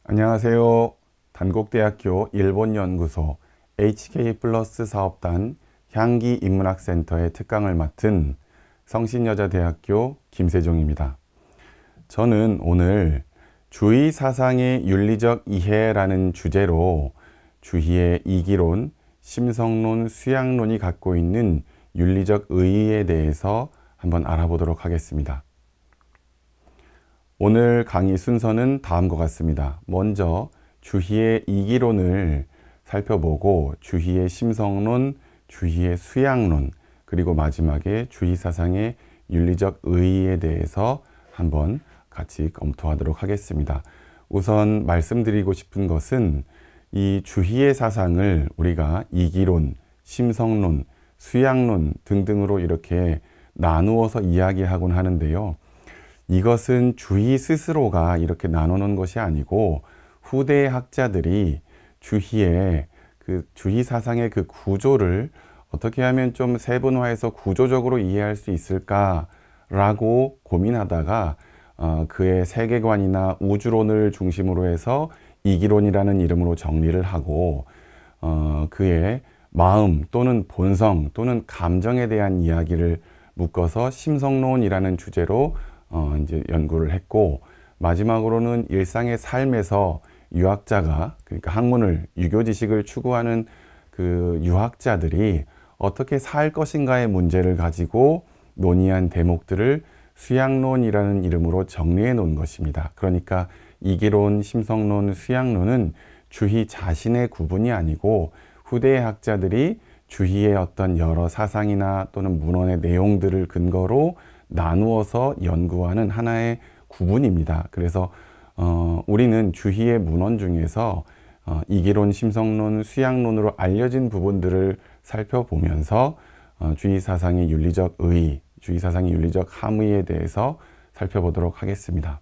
안녕하세요. 단국대학교 일본연구소 HK플러스 사업단 향기인문학센터의 특강을 맡은 성신여자대학교 김세종입니다. 저는 오늘 주의 사상의 윤리적 이해라는 주제로 주희의 이기론, 심성론, 수양론이 갖고 있는 윤리적 의의에 대해서 한번 알아보도록 하겠습니다. 오늘 강의 순서는 다음과 같습니다. 먼저 주희의 이기론을 살펴보고 주희의 심성론, 주희의 수양론, 그리고 마지막에 주희 사상의 윤리적 의의에 대해서 한번 같이 검토하도록 하겠습니다. 우선 말씀드리고 싶은 것은 이 주희의 사상을 우리가 이기론, 심성론, 수양론 등등으로 이렇게 나누어서 이야기하곤 하는데요. 이것은 주희 스스로가 이렇게 나누는 것이 아니고 후대의 학자들이 주희의 주희 사상의 그 구조를 어떻게 하면 좀 세분화해서 구조적으로 이해할 수 있을까라고 고민하다가 그의 세계관이나 우주론을 중심으로 해서 이기론이라는 이름으로 정리를 하고 그의 마음 또는 본성 또는 감정에 대한 이야기를 묶어서 심성론이라는 주제로 이제 연구를 했고, 마지막으로는 일상의 삶에서 유학자가, 그러니까 학문을, 유교 지식을 추구하는 그 유학자들이 어떻게 살 것인가의 문제를 가지고 논의한 대목들을 수양론이라는 이름으로 정리해 놓은 것입니다. 그러니까 이기론, 심성론, 수양론은 주희 자신의 구분이 아니고 후대의 학자들이 주희의 어떤 여러 사상이나 또는 문헌의 내용들을 근거로 나누어서 연구하는 하나의 구분입니다. 그래서 우리는 주희의 문헌 중에서 이기론, 심성론, 수양론으로 알려진 부분들을 살펴보면서 주희 사상의 윤리적 의의, 주희 사상의 윤리적 함의에 대해서 살펴보도록 하겠습니다.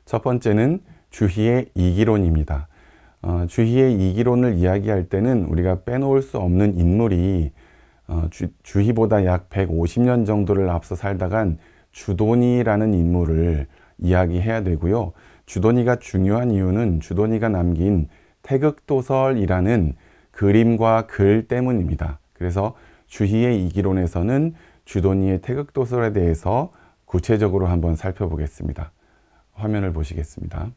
첫 번째는 주희의 이기론입니다. 주희의 이기론을 이야기할 때는 우리가 빼놓을 수 없는 인물이 주희보다 약 150년 정도를 앞서 살다간 주돈이라는 인물을 이야기해야 되고요. 주돈이가 중요한 이유는 주돈이가 남긴 태극도설이라는 그림과 글 때문입니다. 그래서 주희의 이기론에서는 주돈이의 태극도설에 대해서 구체적으로 한번 살펴보겠습니다. 화면을 보시겠습니다.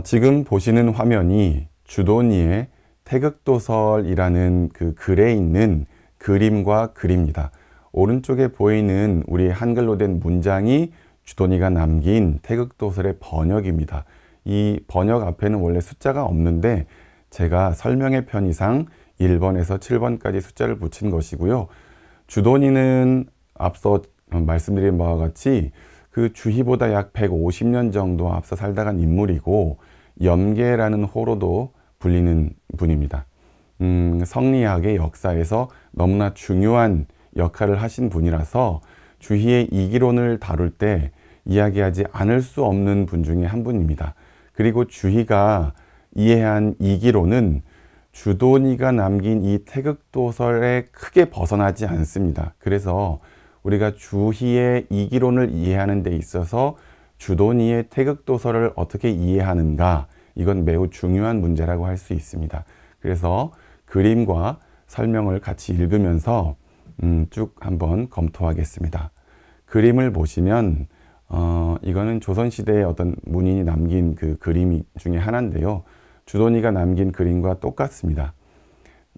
지금 보시는 화면이 주돈이의 태극도설이라는 그 글에 있는 그림과 글입니다. 오른쪽에 보이는 우리 한글로 된 문장이 주돈이가 남긴 태극도설의 번역입니다. 이 번역 앞에는 원래 숫자가 없는데 제가 설명의 편의상 1번에서 7번까지 숫자를 붙인 것이고요. 주돈이는 앞서 말씀드린 바와 같이 그 주희보다 약 150년 정도 앞서 살다간 인물이고 염계라는 호로도 불리는 분입니다. 성리학의 역사에서 너무나 중요한 역할을 하신 분이라서 주희의 이기론을 다룰 때 이야기하지 않을 수 없는 분 중에 한 분입니다. 그리고 주희가 이해한 이기론은 주돈이가 남긴 이 태극도설에 크게 벗어나지 않습니다. 그래서 우리가 주희의 이기론을 이해하는 데 있어서 주돈이의 태극도설을 어떻게 이해하는가, 이건 매우 중요한 문제라고 할 수 있습니다. 그래서 그림과 설명을 같이 읽으면서 쭉 한번 검토하겠습니다. 그림을 보시면 이거는 조선시대의 어떤 문인이 남긴 그 그림 중에 하나인데요. 주돈이가 남긴 그림과 똑같습니다.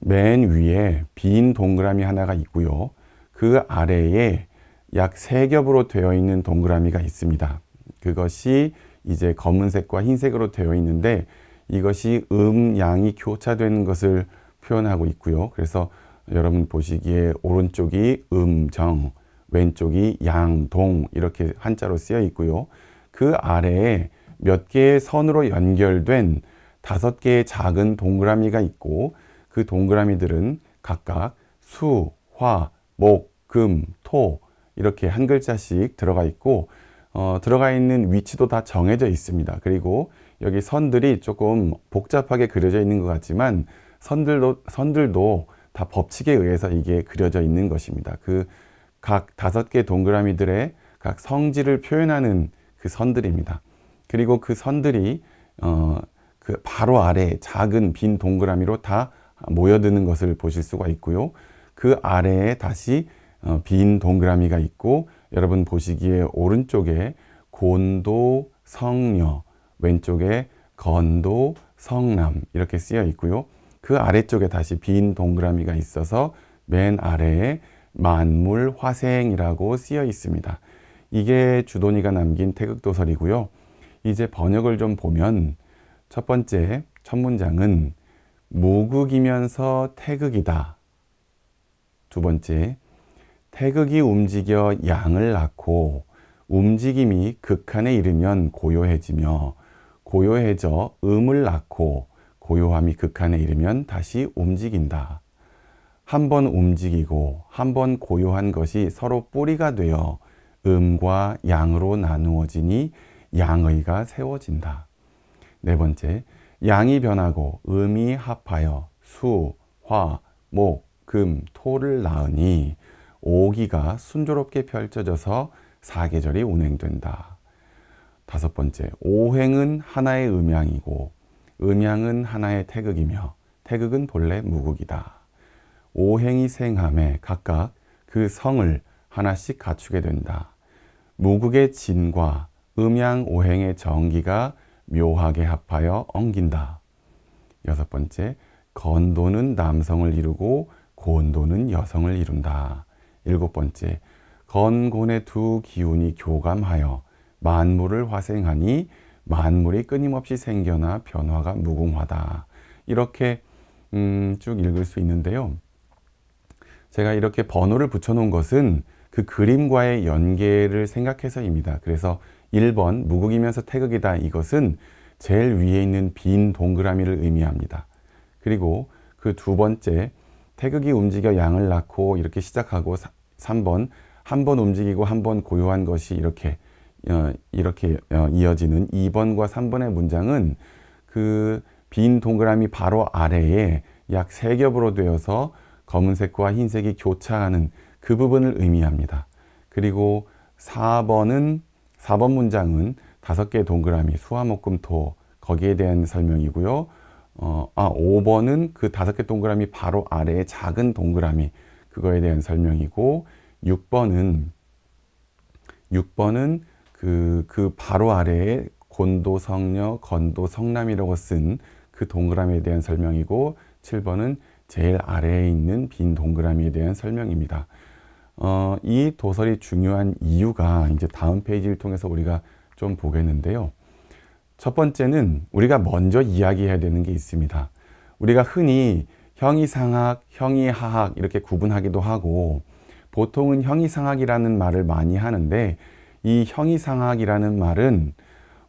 맨 위에 빈 동그라미 하나가 있고요. 그 아래에 약 3겹으로 되어 있는 동그라미가 있습니다. 그것이 이제 검은색과 흰색으로 되어 있는데 이것이 양이 교차되는 것을 표현하고 있고요. 그래서 여러분 보시기에 오른쪽이 정, 왼쪽이 양, 동 이렇게 한자로 쓰여 있고요. 그 아래에 몇 개의 선으로 연결된 5개의 작은 동그라미가 있고 그 동그라미들은 각각 수, 화, 목, 금, 토 이렇게 한 글자씩 들어가 있고 들어가 있는 위치도 다 정해져 있습니다. 그리고 여기 선들이 조금 복잡하게 그려져 있는 것 같지만 선들도 다 법칙에 의해서 이게 그려져 있는 것입니다. 그 각 5개 동그라미들의 각 성질을 표현하는 그 선들입니다. 그리고 그 선들이 그 바로 아래 작은 빈 동그라미로 다 모여드는 것을 보실 수가 있고요. 그 아래에 다시 빈 동그라미가 있고, 여러분 보시기에 오른쪽에 곤도, 성녀, 왼쪽에 건도, 성남 이렇게 쓰여 있고요. 그 아래쪽에 다시 빈 동그라미가 있어서 맨 아래에 만물 화생이라고 쓰여 있습니다. 이게 주돈이가 남긴 태극도설이고요. 이제 번역을 좀 보면 첫 번째 첫 문장은 무극이면서 태극이다. 두 번째, 태극이 움직여 양을 낳고 움직임이 극한에 이르면 고요해지며 고요해져 음을 낳고 고요함이 극한에 이르면 다시 움직인다. 한 번 움직이고 한 번 고요한 것이 서로 뿌리가 되어 음과 양으로 나누어지니 양의가 세워진다. 네 번째, 양이 변하고 음이 합하여 수, 화, 목, 금, 토를 낳으니 오기가 순조롭게 펼쳐져서 사계절이 운행된다. 다섯 번째, 오행은 하나의 음양이고 음양은 하나의 태극이며 태극은 본래 무극이다. 오행이 생함에 각각 그 성을 하나씩 갖추게 된다. 무극의 진과 음양 오행의 정기가 묘하게 합하여 엉긴다. 여섯 번째, 건도는 남성을 이루고 곤도는 여성을 이룬다. 일곱 번째, 건곤의 두 기운이 교감하여 만물을 화생하니 만물이 끊임없이 생겨나 변화가 무궁하다. 이렇게 쭉 읽을 수 있는데요. 제가 이렇게 번호를 붙여놓은 것은 그 그림과의 연계를 생각해서입니다. 그래서 1번 무극이면서 태극이다, 이것은 제일 위에 있는 빈 동그라미를 의미합니다. 그리고 그 두 번째, 태극이 움직여 양을 낳고 이렇게 시작하고 3번 한 번 움직이고 한 번 고요한 것이 이렇게 이어지는 2번과 3번의 문장은 그 빈 동그라미 바로 아래에 약 3겹으로 되어서 검은색과 흰색이 교차하는 그 부분을 의미합니다. 그리고 4번 문장은 5개의 동그라미 수화목금토, 거기에 대한 설명이고요. 5번은 그 5개 동그라미 바로 아래에 작은 동그라미, 그거에 대한 설명이고, 6번은 그 바로 아래에 곤도, 성녀, 건도, 성남이라고 쓴 그 동그라미에 대한 설명이고, 7번은 제일 아래에 있는 빈 동그라미에 대한 설명입니다. 이 도설이 중요한 이유가 이제 다음 페이지를 통해서 우리가 좀 보겠는데요. 첫 번째는 우리가 먼저 이야기해야 되는 게 있습니다. 우리가 흔히 형이상학, 형이하학 이렇게 구분하기도 하고, 보통은 형이상학이라는 말을 많이 하는데, 이 형이상학이라는 말은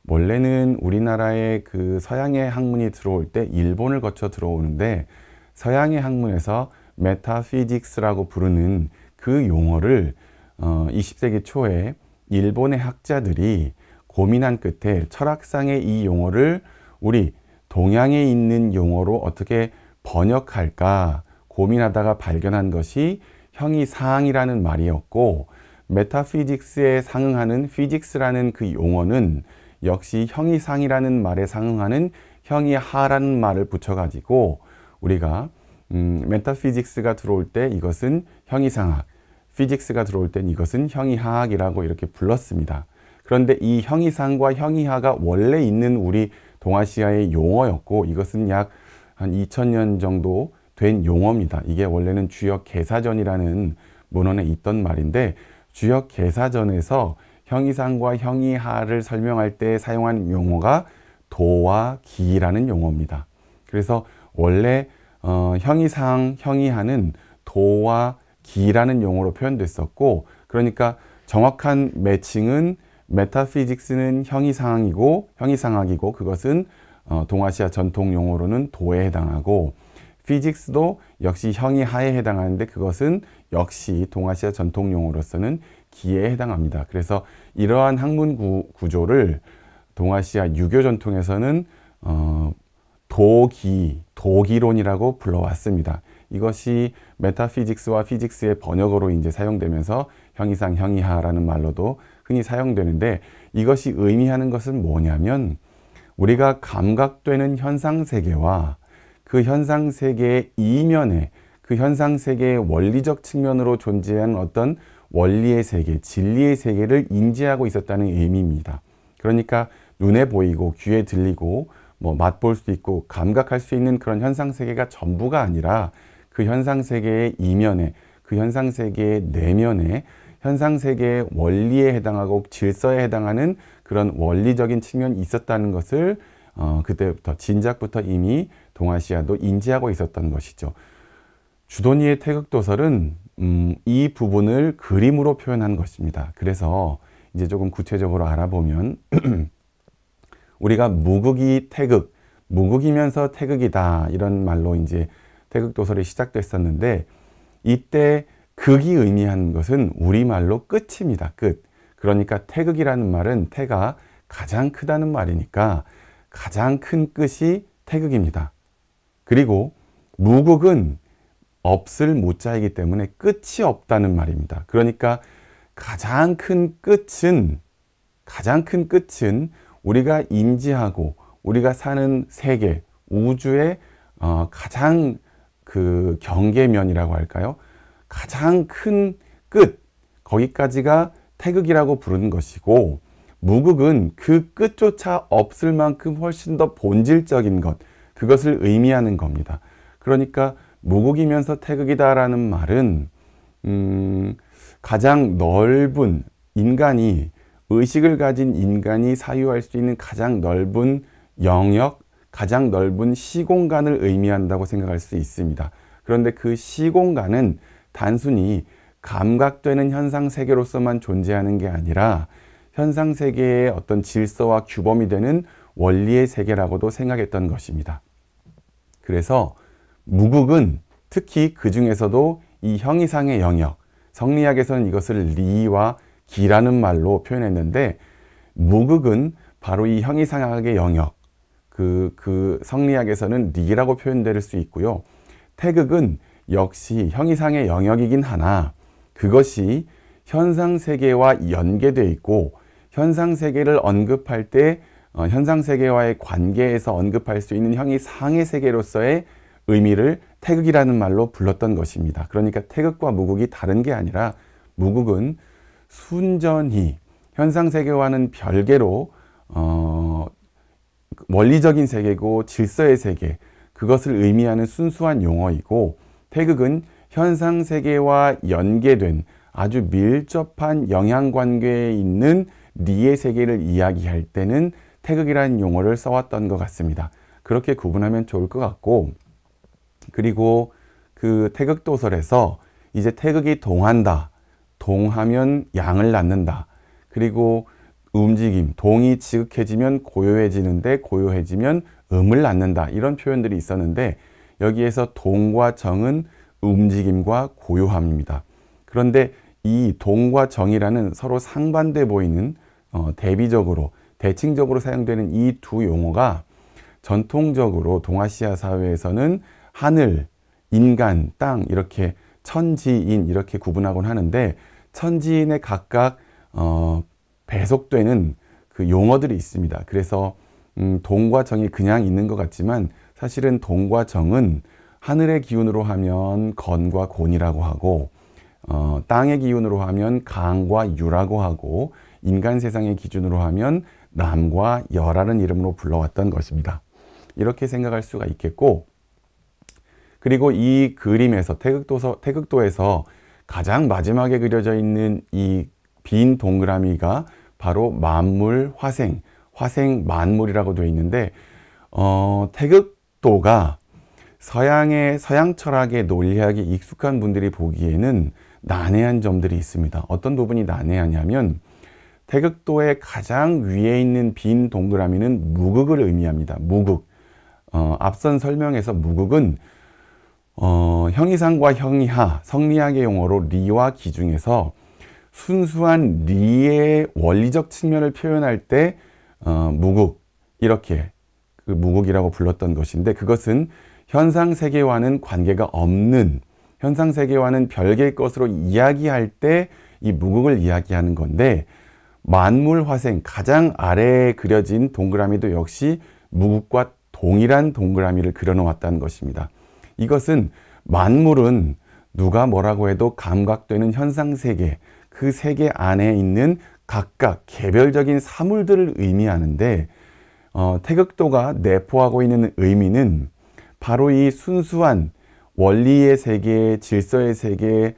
원래는 우리나라에 그 서양의 학문이 들어올 때 일본을 거쳐 들어오는데, 서양의 학문에서 메타피직스라고 부르는 그 용어를 20세기 초에 일본의 학자들이 고민한 끝에 철학상의 이 용어를 우리 동양에 있는 용어로 어떻게 번역할까 고민하다가 발견한 것이 형이상이라는 말이었고, 메타피직스에 상응하는 피직스라는 그 용어는 역시 형이상이라는 말에 상응하는 형이하라는 말을 붙여가지고 우리가 메타피직스가 들어올 때 이것은 형이상학, 피직스가 들어올 땐 이것은 형이하학이라고 이렇게 불렀습니다. 그런데 이 형이상과 형이하가 원래 있는 우리 동아시아의 용어였고, 이것은 약 한 2000년 정도 된 용어입니다. 이게 원래는 주역개사전이라는 문헌에 있던 말인데, 주역개사전에서 형이상과 형이하를 설명할 때 사용한 용어가 도와 기라는 용어입니다. 그래서 원래 형이상, 형이하는 도와 기라는 용어로 표현됐었고, 그러니까 정확한 매칭은 메타피직스는 형이상학이고 그것은 동아시아 전통 용어로는 도에 해당하고, 피직스도 역시 형이하에 해당하는데 그것은 역시 동아시아 전통 용어로서는 기에 해당합니다. 그래서 이러한 학문 구조를 동아시아 유교 전통에서는 도기론이라고 불러왔습니다. 이것이 메타피직스와 피직스의 번역어로 이제 사용되면서 형이상, 형이하라는 말로도 흔히 사용되는데 이것이 의미하는 것은 뭐냐면 우리가 감각되는 현상세계와 그 현상세계의 이면에 그 현상세계의 원리적 측면으로 존재하는 어떤 원리의 세계, 진리의 세계를 인지하고 있었다는 의미입니다. 그러니까 눈에 보이고 귀에 들리고 맛볼 수 있고 감각할 수 있는 그런 현상세계가 전부가 아니라 그 현상세계의 이면에 그 현상세계의 내면에 현상세계의 원리에 해당하고 질서에 해당하는 그런 원리적인 측면이 있었다는 것을 그때부터 진작부터 이미 동아시아도 인지하고 있었던 것이죠. 주도니의 태극도설은 이 부분을 그림으로 표현한 것입니다. 그래서 이제 조금 구체적으로 알아보면 우리가 무극이 태극, 무극이면서 태극이다 이런 말로 이제 태극도설이 시작됐었는데 이때 극이 의미하는 것은 우리말로 끝입니다. 끝. 그러니까 태극이라는 말은 태가 가장 크다는 말이니까 가장 큰 끝이 태극입니다. 그리고 무극은 없을 무자이기 때문에 끝이 없다는 말입니다. 그러니까 가장 큰 끝은 우리가 인지하고 우리가 사는 세계, 우주의 가장 그 경계면이라고 할까요? 가장 큰 끝, 거기까지가 태극이라고 부르는 것이고 무극은 그 끝조차 없을 만큼 훨씬 더 본질적인 것, 그것을 의미하는 겁니다. 그러니까 무극이면서 태극이다라는 말은 가장 넓은 인간이 의식을 가진 인간이 사유할 수 있는 가장 넓은 영역, 가장 넓은 시공간을 의미한다고 생각할 수 있습니다. 그런데 그 시공간은 단순히 감각되는 현상세계로서만 존재하는 게 아니라 현상세계의 어떤 질서와 규범이 되는 원리의 세계라고도 생각했던 것입니다. 그래서 무극은 특히 그 중에서도 이 형이상의 영역, 성리학에서는 이것을 리와 기라는 말로 표현했는데 무극은 바로 이 형이상학의 영역, 그 성리학에서는 리라고 표현될 수 있고요. 태극은 역시 형이상의 영역이긴 하나 그것이 현상세계와 연계되어 있고 현상세계를 언급할 때 현상세계와의 관계에서 언급할 수 있는 형이상의 세계로서의 의미를 태극이라는 말로 불렀던 것입니다. 그러니까 태극과 무극이 다른 게 아니라 무극은 순전히 현상세계와는 별개로 원리적인 세계고 질서의 세계, 그것을 의미하는 순수한 용어이고 태극은 현상세계와 연계된 아주 밀접한 영향관계에 있는 리의 세계를 이야기할 때는 태극이라는 용어를 써왔던 것 같습니다. 그렇게 구분하면 좋을 것 같고 그리고 그 태극도설에서 이제 태극이 동한다. 동하면 양을 낳는다. 그리고 움직임, 동이 지극해지면 고요해지는데 고요해지면 음을 낳는다. 이런 표현들이 있었는데 여기에서 동과 정은 움직임과 고요함입니다. 그런데 이 동과 정이라는 서로 상반돼 보이는 대비적으로, 대칭적으로 사용되는 이 두 용어가 전통적으로 동아시아 사회에서는 하늘, 인간, 땅 이렇게 천지인 이렇게 구분하곤 하는데 천지인에 각각 배속되는 그 용어들이 있습니다. 그래서 동과 정이 그냥 있는 것 같지만 사실은 동과 정은 하늘의 기운으로 하면 건과 곤이라고 하고 땅의 기운으로 하면 강과 유라고 하고 인간 세상의 기준으로 하면 남과 여라는 이름으로 불러왔던 것입니다. 이렇게 생각할 수가 있겠고 그리고 이 그림에서 태극도에서 가장 마지막에 그려져 있는 이 빈 동그라미가 바로 만물, 화생 만물이라고 되어 있는데 태극도가 서양 철학의 논리학에 익숙한 분들이 보기에는 난해한 점들이 있습니다. 어떤 부분이 난해하냐면 태극도의 가장 위에 있는 빈 동그라미는 무극을 의미합니다. 무극. 앞선 설명에서 무극은 형이상과 형이하, 성리학의 용어로 리와 기 중에서 순수한 리의 원리적 측면을 표현할 때 무극, 이렇게 그 무극이라고 불렀던 것인데 그것은 현상세계와는 관계가 없는 현상세계와는 별개의 것으로 이야기할 때 이 무극을 이야기하는 건데 만물화생 가장 아래에 그려진 동그라미도 역시 무극과 동일한 동그라미를 그려놓았다는 것입니다. 이것은 만물은 누가 뭐라고 해도 감각되는 현상세계, 그 세계 안에 있는 각각 개별적인 사물들을 의미하는데 태극도가 내포하고 있는 의미는 바로 이 순수한 원리의 세계, 질서의 세계,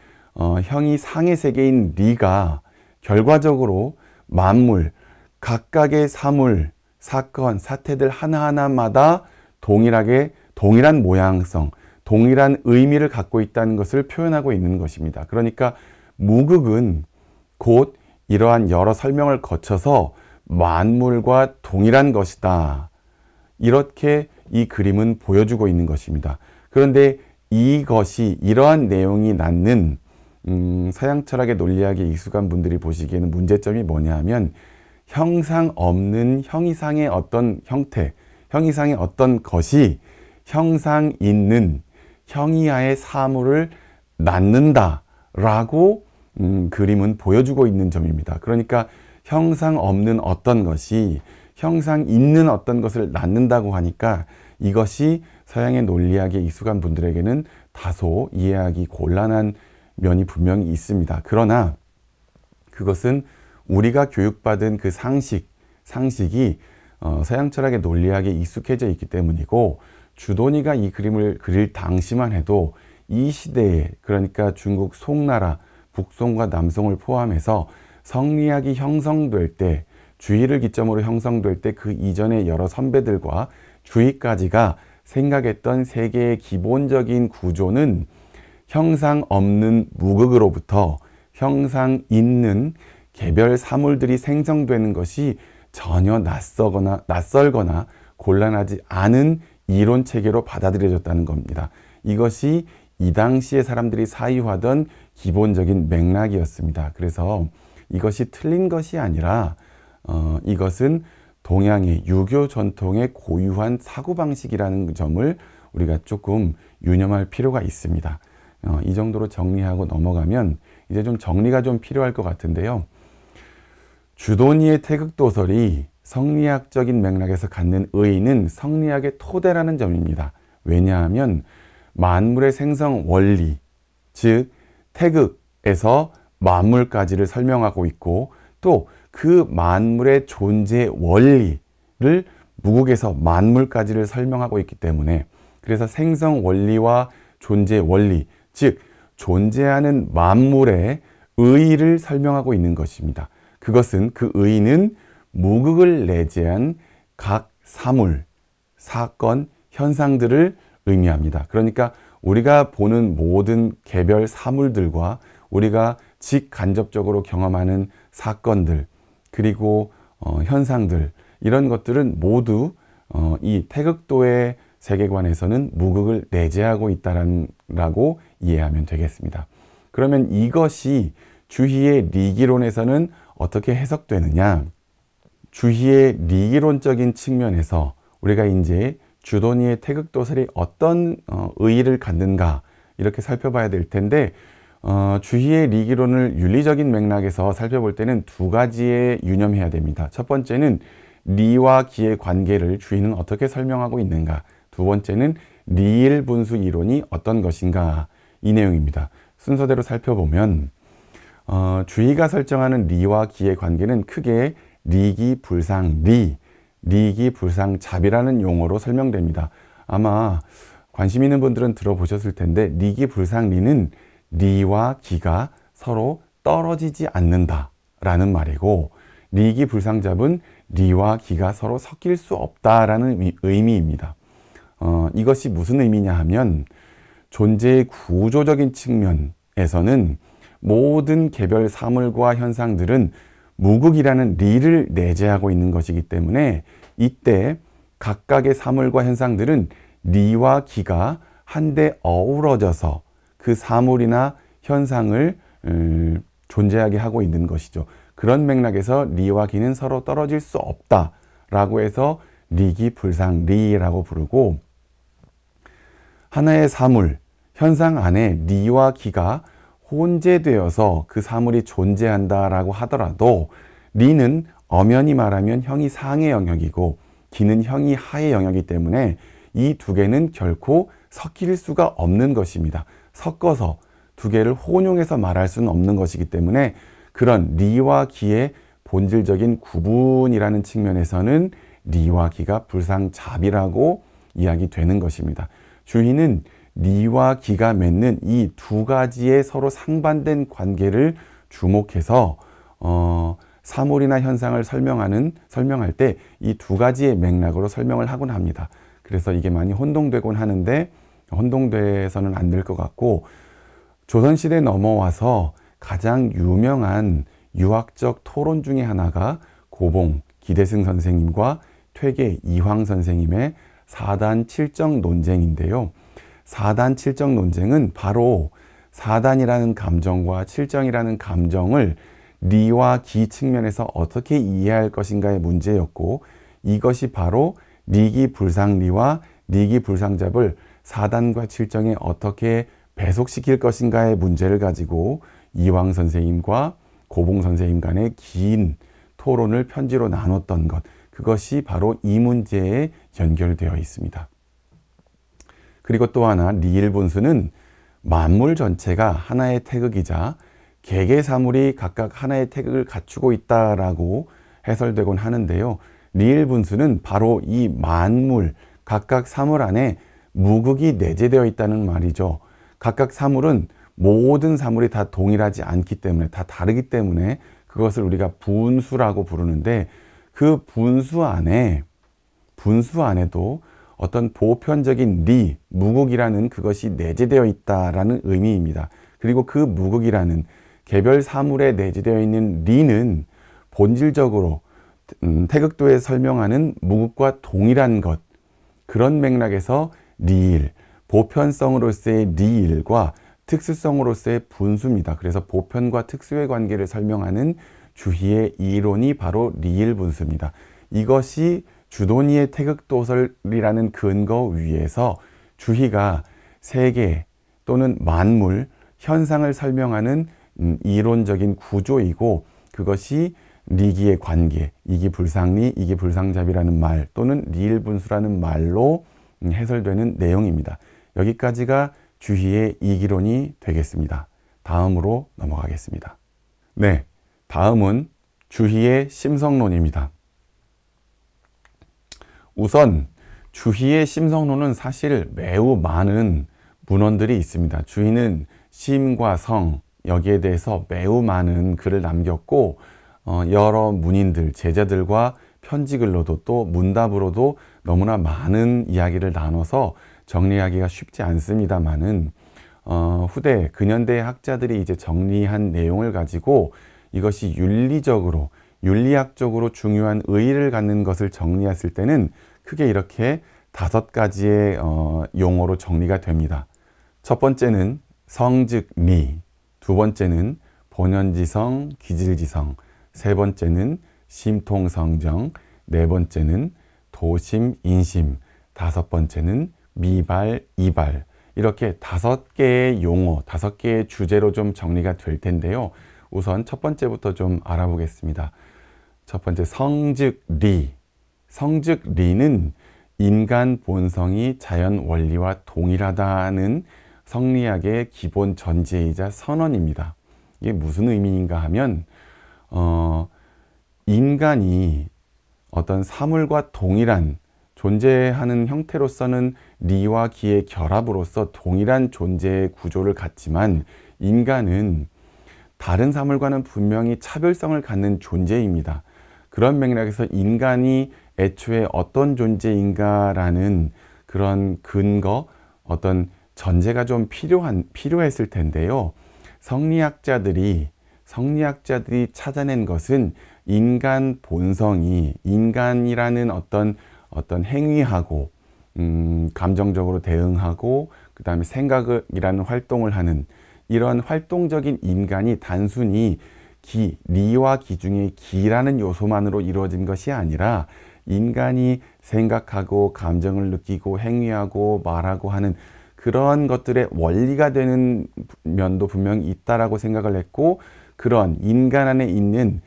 형이 상의 세계인 리가 결과적으로 만물, 각각의 사물, 사건, 사태들 하나하나마다 동일한 모양성, 동일한 의미를 갖고 있다는 것을 표현하고 있는 것입니다. 그러니까 무극은 곧 이러한 여러 설명을 거쳐서 만물과 동일한 것이다. 이렇게 이 그림은 보여주고 있는 것입니다. 그런데 이러한 내용이 낳는 서양 철학의 논리학에 익숙한 분들이 보시기에는 문제점이 뭐냐 하면 형상 없는 형이상의 어떤 형태, 형이상의 어떤 것이 형상 있는 형이하의 사물을 낳는다라고 그림은 보여주고 있는 점입니다. 그러니까 형상 없는 어떤 것이 형상 있는 어떤 것을 낳는다고 하니까 이것이 서양의 논리학에 익숙한 분들에게는 다소 이해하기 곤란한 면이 분명히 있습니다. 그러나 그것은 우리가 교육받은 그 상식이 서양 철학의 논리학에 익숙해져 있기 때문이고 주도니가 이 그림을 그릴 당시만 해도 이 시대에 그러니까 중국 송나라, 북송과 남송을 포함해서 성리학이 형성될 때 주의를 기점으로 형성될 때 그 이전의 여러 선배들과 주의까지가 생각했던 세계의 기본적인 구조는 형상 없는 무극으로부터 형상 있는 개별 사물들이 생성되는 것이 전혀 낯설거나 곤란하지 않은 이론 체계로 받아들여졌다는 겁니다. 이것이 이 당시에 사람들이 사유하던 기본적인 맥락이었습니다. 그래서 이것이 틀린 것이 아니라 이것은 동양의 유교 전통의 고유한 사고방식이라는 점을 우리가 조금 유념할 필요가 있습니다. 이 정도로 정리하고 넘어가면 이제 좀 정리가 좀 필요할 것 같은데요. 주도니의 태극도설이 성리학적인 맥락에서 갖는 의의는 성리학의 토대라는 점입니다. 왜냐하면 만물의 생성 원리, 즉 태극에서 만물까지를 설명하고 있고 또 그 만물의 존재 원리를 무극에서 만물까지를 설명하고 있기 때문에 그래서 생성 원리와 존재 원리, 즉 존재하는 만물의 의의를 설명하고 있는 것입니다. 그것은 그 의의는 무극을 내재한 각 사물, 사건, 현상들을 의미합니다. 그러니까 우리가 보는 모든 개별 사물들과 우리가 직간접적으로 경험하는 사건들 그리고 현상들 이런 것들은 모두 이 태극도의 세계관에서는 무극을 내재하고 있다라고 이해하면 되겠습니다. 그러면 이것이 주희의 리기론에서는 어떻게 해석되느냐? 주희의 리기론적인 측면에서 우리가 이제 주도니의 태극도설이 어떤 의의를 갖는가 이렇게 살펴봐야 될 텐데 주희의 리기론을 윤리적인 맥락에서 살펴볼 때는 두 가지에 유념해야 됩니다. 첫 번째는 리와 기의 관계를 주희는 어떻게 설명하고 있는가, 두 번째는 리일 분수 이론이 어떤 것인가 이 내용입니다. 순서대로 살펴보면 주희가 설정하는 리와 기의 관계는 크게 리기 불상 리, 리기 불상 잡이라는 용어로 설명됩니다. 아마 관심 있는 분들은 들어보셨을 텐데 리기 불상 리는 리와 기가 서로 떨어지지 않는다라는 말이고 리기 불상잡은 리와 기가 서로 섞일 수 없다라는 의미입니다. 이것이 무슨 의미냐 하면 존재의 구조적인 측면에서는 모든 개별 사물과 현상들은 무극이라는 리를 내재하고 있는 것이기 때문에 이때 각각의 사물과 현상들은 리와 기가 한데 어우러져서 그 사물이나 현상을 존재하게 하고 있는 것이죠. 그런 맥락에서 리와 기는 서로 떨어질 수 없다라고 해서 리기 불상 리라고 부르고 하나의 사물, 현상 안에 리와 기가 혼재되어서 그 사물이 존재한다라고 하더라도 리는 엄연히 말하면 형이 상의 영역이고 기는 형이 하의 영역이기 때문에 이 두 개는 결코 섞일 수가 없는 것입니다. 섞어서 두 개를 혼용해서 말할 수는 없는 것이기 때문에 그런 리와 기의 본질적인 구분이라는 측면에서는 리와 기가 불상잡이라고 이야기되는 것입니다. 주희는 리와 기가 맺는 이 두 가지의 서로 상반된 관계를 주목해서 사물이나 현상을 설명할 때 이 두 가지의 맥락으로 설명을 하곤 합니다. 그래서 이게 많이 혼동되곤 하는데 혼동돼서는 안 될 것 같고, 조선시대 넘어와서 가장 유명한 유학적 토론 중에 하나가 고봉 기대승 선생님과 퇴계 이황 선생님의 사단7정 논쟁인데요. 사단7정 논쟁은 바로 사단이라는 감정과 7정이라는 감정을 리와 기 측면에서 어떻게 이해할 것인가의 문제였고, 이것이 바로 리기불상리와 리기불상잡을 사단과 7정에 어떻게 배속시킬 것인가의 문제를 가지고 이황 선생님과 고봉 선생님 간의 긴 토론을 편지로 나눴던 것, 그것이 바로 이 문제에 연결되어 있습니다. 그리고 또 하나, 리일분수는 만물 전체가 하나의 태극이자 개개사물이 각각 하나의 태극을 갖추고 있다라고 해설되곤 하는데요. 리일분수는 바로 이 만물, 각각 사물 안에 무극이 내재되어 있다는 말이죠. 각각 사물은 모든 사물이 다 동일하지 않기 때문에, 다 다르기 때문에 그것을 우리가 분수라고 부르는데, 그 분수 안에도 어떤 보편적인 리, 무극이라는 그것이 내재되어 있다라는 의미입니다. 그리고 그 무극이라는 개별 사물에 내재되어 있는 리는 본질적으로 태극도에 설명하는 무극과 동일한 것, 그런 맥락에서 리일, 보편성으로서의 리일과 특수성으로서의 분수입니다. 그래서 보편과 특수의 관계를 설명하는 주희의 이론이 바로 리일분수입니다. 이것이 주도니의 태극도설이라는 근거 위에서 주희가 세계 또는 만물, 현상을 설명하는 이론적인 구조이고, 그것이 리기의 관계, 이기불상리, 이기불상잡이라는 말 또는 리일분수라는 말로 해설되는 내용입니다. 여기까지가 주희의 이기론이 되겠습니다. 다음으로 넘어가겠습니다. 네, 다음은 주희의 심성론입니다. 우선 주희의 심성론은 사실 매우 많은 문헌들이 있습니다. 주희는 심과 성, 여기에 대해서 매우 많은 글을 남겼고, 여러 문인들, 제자들과 편지글로도 또 문답으로도 너무나 많은 이야기를 나눠서 정리하기가 쉽지 않습니다만은, 후대 근현대 학자들이 이제 정리한 내용을 가지고 이것이 윤리적으로, 윤리학적으로 중요한 의의를 갖는 것을 정리했을 때는 크게 이렇게 5가지의 용어로 정리가 됩니다. 첫 번째는 성즉 리, 두 번째는 본연지성, 기질지성, 세 번째는 심통성정, 네 번째는 도심, 인심, 다섯 번째는 미발, 이발, 이렇게 5개의 용어, 5개의 주제로 좀 정리가 될 텐데요. 우선 첫 번째부터 좀 알아보겠습니다. 첫 번째, 성즉 리. 성즉 리는 인간 본성이 자연 원리와 동일하다는 성리학의 기본 전제이자 선언입니다. 이게 무슨 의미인가 하면, 인간이 어떤 사물과 동일한 존재하는 형태로서는 리와 기의 결합으로서 동일한 존재의 구조를 갖지만, 인간은 다른 사물과는 분명히 차별성을 갖는 존재입니다. 그런 맥락에서 인간이 애초에 어떤 존재인가라는 그런 근거, 어떤 전제가 좀 필요했을 텐데요. 성리학자들이 찾아낸 것은 인간 본성이, 인간이라는 어떤 행위하고 감정적으로 대응하고 그 다음에 생각이라는 활동을 하는 이런 활동적인 인간이 단순히 리와 기 중에 기라는 요소만으로 이루어진 것이 아니라, 인간이 생각하고 감정을 느끼고 행위하고 말하고 하는 그런 것들의 원리가 되는 면도 분명히 있다라고 생각을 했고, 그런 인간 안에 있는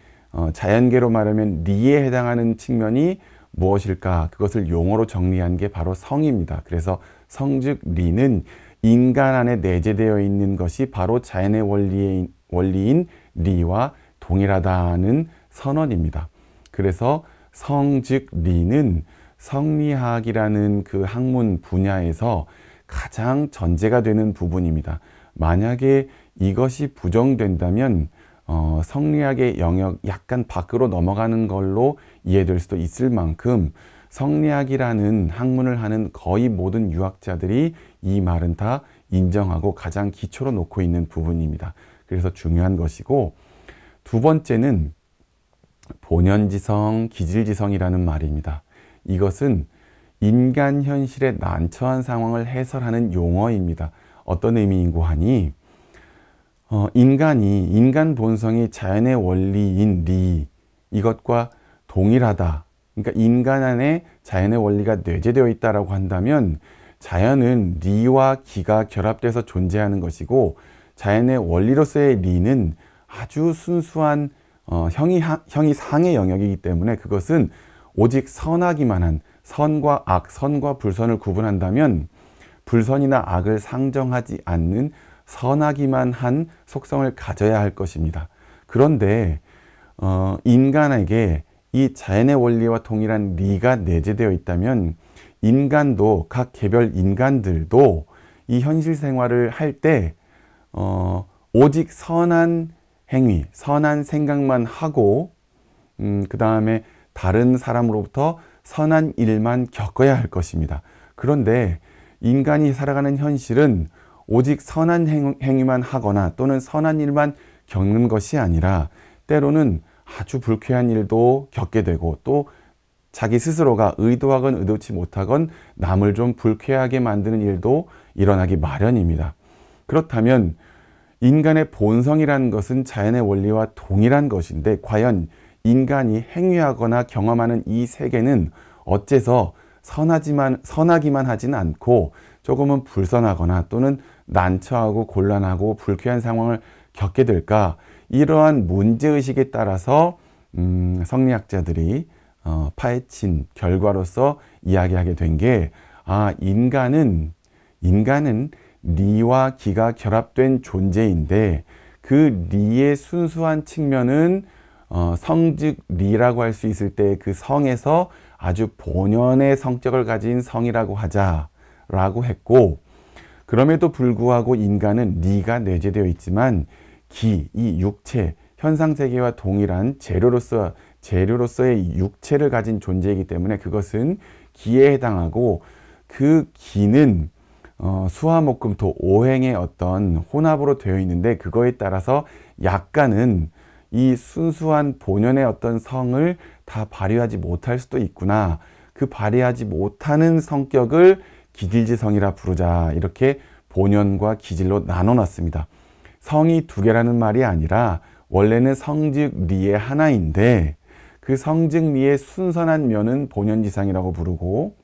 자연계로 말하면 리에 해당하는 측면이 무엇일까? 그것을 용어로 정리한 게 바로 성입니다. 그래서 성즉 리는 인간 안에 내재되어 있는 것이 바로 자연의 원리인 리와 동일하다는 선언입니다. 그래서 성즉 리는 성리학이라는 그 학문 분야에서 가장 전제가 되는 부분입니다. 만약에 이것이 부정된다면 성리학의 영역 약간 밖으로 넘어가는 걸로 이해될 수도 있을 만큼 성리학이라는 학문을 하는 거의 모든 유학자들이 이 말은 다 인정하고 가장 기초로 놓고 있는 부분입니다. 그래서 중요한 것이고, 두 번째는 본연지성, 기질지성이라는 말입니다. 이것은 인간 현실의 난처한 상황을 해설하는 용어입니다. 어떤 의미인고 하니 인간 본성이 자연의 원리인 리, 이것과 동일하다. 그러니까 인간 안에 자연의 원리가 내재되어 있다라고 한다면 자연은 리와 기가 결합돼서 존재하는 것이고, 자연의 원리로서의 리는 아주 순수한 형이 상의 영역이기 때문에 그것은 오직 선하기만 한, 선과 악, 선과 불선을 구분한다면 불선이나 악을 상정하지 않는 선하기만 한 속성을 가져야 할 것입니다. 그런데 인간에게 이 자연의 원리와 동일한 리가 내재되어 있다면 인간도, 각 개별 인간들도 이 현실 생활을 할 때 오직 선한 행위, 선한 생각만 하고 그 다음에 다른 사람으로부터 선한 일만 겪어야 할 것입니다. 그런데 인간이 살아가는 현실은 오직 선한 행위만 하거나 또는 선한 일만 겪는 것이 아니라 때로는 아주 불쾌한 일도 겪게 되고, 또 자기 스스로가 의도하건 의도치 못하건 남을 좀 불쾌하게 만드는 일도 일어나기 마련입니다. 그렇다면 인간의 본성이라는 것은 자연의 원리와 동일한 것인데 과연 인간이 행위하거나 경험하는 이 세계는 어째서 선하기만 하진 않고 조금은 불선하거나 또는 난처하고 곤란하고 불쾌한 상황을 겪게 될까? 이러한 문제의식에 따라서 성리학자들이 파헤친 결과로서 이야기하게 된 게, 인간은 리와 기가 결합된 존재인데 그 리의 순수한 측면은 성즉 리라고 할 수 있을 때 그 성에서 아주 본연의 성격을 가진 성이라고 하자라고 했고, 그럼에도 불구하고 인간은 리가 내재되어 있지만 이 육체, 현상세계와 동일한 재료로서의 육체를 가진 존재이기 때문에 그것은 기에 해당하고, 그 기는 수화목금토 5행의 어떤 혼합으로 되어 있는데 그거에 따라서 약간은 이 순수한 본연의 어떤 성을 다 발휘하지 못할 수도 있구나. 그 발휘하지 못하는 성격을 기질지성이라 부르자. 이렇게 본연과 기질로 나눠놨습니다. 성이 두 개라는 말이 아니라 원래는 성즉 리의 하나인데 그 성즉 리의 순선한 면은 본연지성이라고 부르고,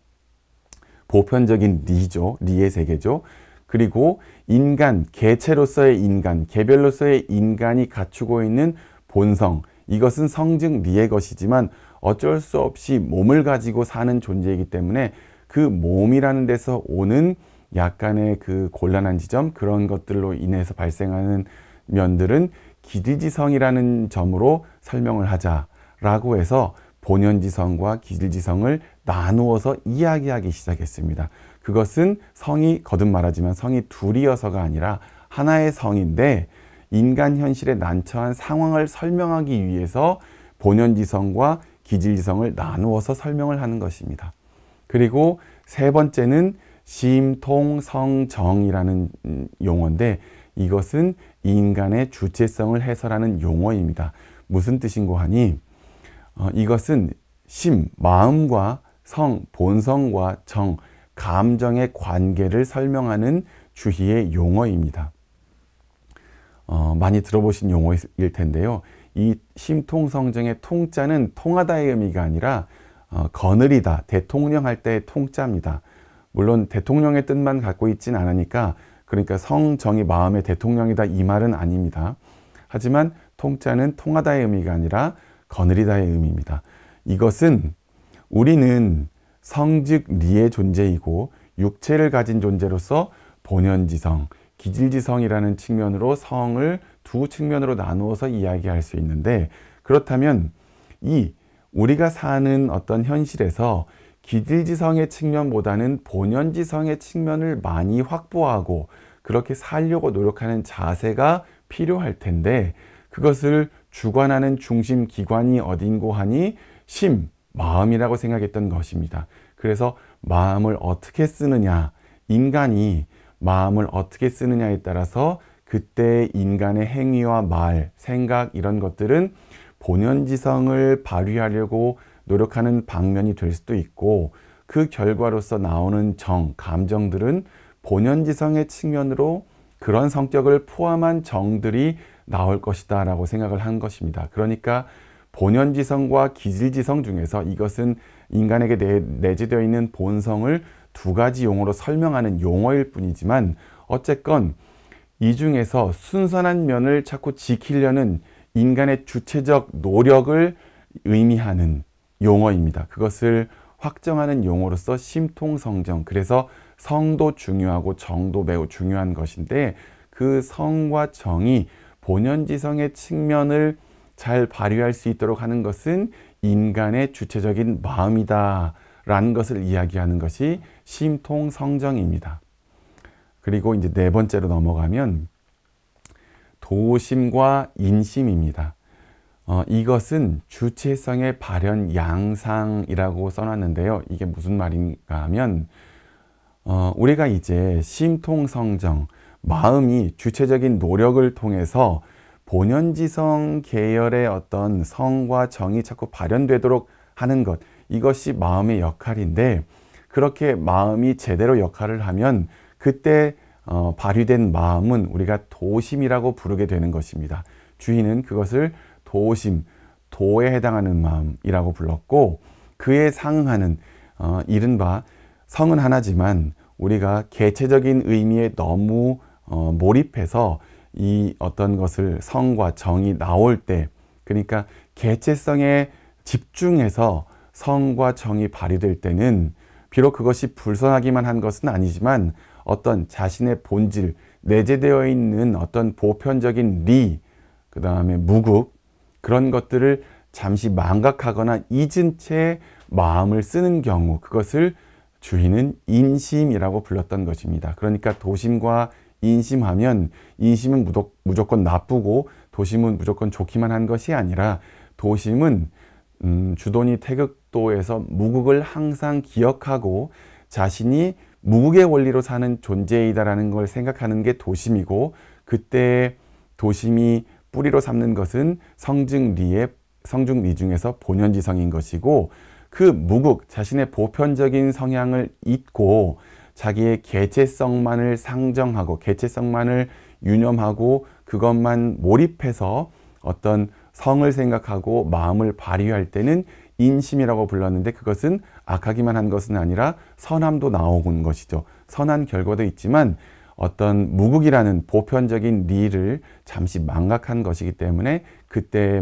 보편적인 리죠. 리의 세계죠. 그리고 인간, 개체로서의 인간, 개별로서의 인간이 갖추고 있는 본성, 이것은 성즉 리의 것이지만 어쩔 수 없이 몸을 가지고 사는 존재이기 때문에 그 몸이라는 데서 오는 약간의 그 곤란한 지점, 그런 것들로 인해서 발생하는 면들은 기질지성이라는 점으로 설명을 하자라고 해서 본연지성과 기질지성을 나누어서 이야기하기 시작했습니다. 그것은 성이, 거듭 말하지만 성이 둘이어서가 아니라 하나의 성인데 인간 현실의 난처한 상황을 설명하기 위해서 본연지성과 기질지성을 나누어서 설명을 하는 것입니다. 그리고 세 번째는 심통성정이라는 용어인데 이것은 인간의 주체성을 해설하는 용어입니다. 무슨 뜻인고 하니 이것은 심, 마음과 성, 본성과 정, 감정의 관계를 설명하는 주희의 용어입니다. 많이 들어보신 용어일 텐데요. 이 심통성정의 통자는 통하다의 의미가 아니라 거느리다, 대통령 할 때의 통자입니다. 물론 대통령의 뜻만 갖고 있진 않으니까, 그러니까 성정이 마음의 대통령이다 이 말은 아닙니다. 하지만 통자는 통하다의 의미가 아니라 거느리다의 의미입니다. 이것은 우리는 성즉 리의 존재이고 육체를 가진 존재로서 본연지성, 기질지성이라는 측면으로 성을 두 측면으로 나누어서 이야기할 수 있는데, 그렇다면 이 우리가 사는 어떤 현실에서 기질지성의 측면보다는 본연지성의 측면을 많이 확보하고 그렇게 살려고 노력하는 자세가 필요할 텐데, 그것을 주관하는 중심 기관이 어딘고 하니 마음이라고 생각했던 것입니다. 그래서 마음을 어떻게 쓰느냐, 인간이 마음을 어떻게 쓰느냐에 따라서 그때 인간의 행위와 말, 생각 이런 것들은 본연지성을 발휘하려고 노력하는 방면이 될 수도 있고, 그 결과로서 나오는 감정들은 본연지성의 측면으로 그런 성격을 포함한 정들이 나올 것이다 라고 생각을 한 것입니다. 그러니까 본연지성과 기질지성 중에서 이것은 인간에게 내재되어 있는 본성을 두 가지 용어로 설명하는 용어일 뿐이지만, 어쨌건 이 중에서 순선한 면을 자꾸 지키려는 인간의 주체적 노력을 의미하는 용어입니다. 그것을 확정하는 용어로서 심통성정, 그래서 성도 중요하고 정도 매우 중요한 것인데, 그 성과 정이 본연지성의 측면을 잘 발휘할 수 있도록 하는 것은 인간의 주체적인 마음이다 라는 것을 이야기하는 것이 심통성정입니다. 그리고 이제 네 번째로 넘어가면 도심과 인심입니다. 이것은 주체성의 발현 양상이라고 써놨는데요. 이게 무슨 말인가 하면, 우리가 이제 심통성정, 마음이 주체적인 노력을 통해서 본연지성 계열의 어떤 성과 정이 자꾸 발현되도록 하는 것, 이것이 마음의 역할인데, 그렇게 마음이 제대로 역할을 하면 그때 발휘된 마음은 우리가 도심이라고 부르게 되는 것입니다. 주인은 그것을 도심, 도에 해당하는 마음이라고 불렀고, 그에 상응하는 이른바 성은 하나지만 우리가 개체적인 의미에 너무 몰입해서 이 어떤 것을 성과 정이 나올 때, 그러니까 개체성에 집중해서 성과 정이 발휘될 때는 비록 그것이 불선하기만 한 것은 아니지만 어떤 자신의 본질, 내재되어 있는 어떤 보편적인 리, 그 다음에 무국, 그런 것들을 잠시 망각하거나 잊은 채 마음을 쓰는 경우, 그것을 주인은 인심이라고 불렀던 것입니다. 그러니까 도심과 인심하면, 인심은 무조건 나쁘고 도심은 무조건 좋기만 한 것이 아니라, 도심은 주도니 태극도에서 무국을 항상 기억하고 자신이 무국의 원리로 사는 존재이다라는 걸 생각하는 게 도심이고, 그때 도심이 뿌리로 삼는 것은 성중리 중에서 본연지성인 것이고, 그 무국, 자신의 보편적인 성향을 잊고 자기의 개체성만을 상정하고 개체성만을 유념하고 그것만 몰입해서 어떤 성을 생각하고 마음을 발휘할 때는 인심이라고 불렀는데, 그것은 악하기만 한 것은 아니라 선함도 나오는 것이죠. 선한 결과도 있지만 어떤 무국이라는 보편적인 리를 잠시 망각한 것이기 때문에 그때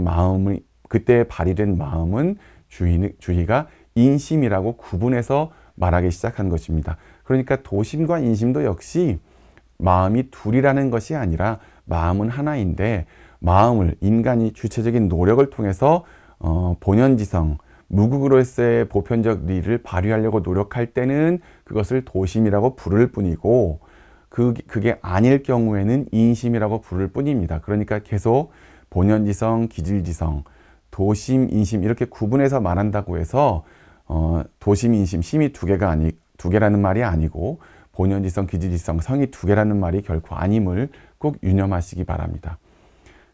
발휘된 마음은 주희가 인심이라고 구분해서 말하기 시작한 것입니다. 그러니까 도심과 인심도 역시 마음이 둘이라는 것이 아니라 마음은 하나인데, 마음을 인간이 주체적인 노력을 통해서 본연지성, 무국으로서의 보편적 리를 발휘하려고 노력할 때는 그것을 도심이라고 부를 뿐이고, 그게 아닐 경우에는 인심이라고 부를 뿐입니다. 그러니까 계속 본연지성, 기질지성, 도심, 인심 이렇게 구분해서 말한다고 해서 도심, 인심, 심이 두 개라는 말이 아니고, 본연지성, 기질지성, 성이 두 개라는 말이 결코 아님을 꼭 유념하시기 바랍니다.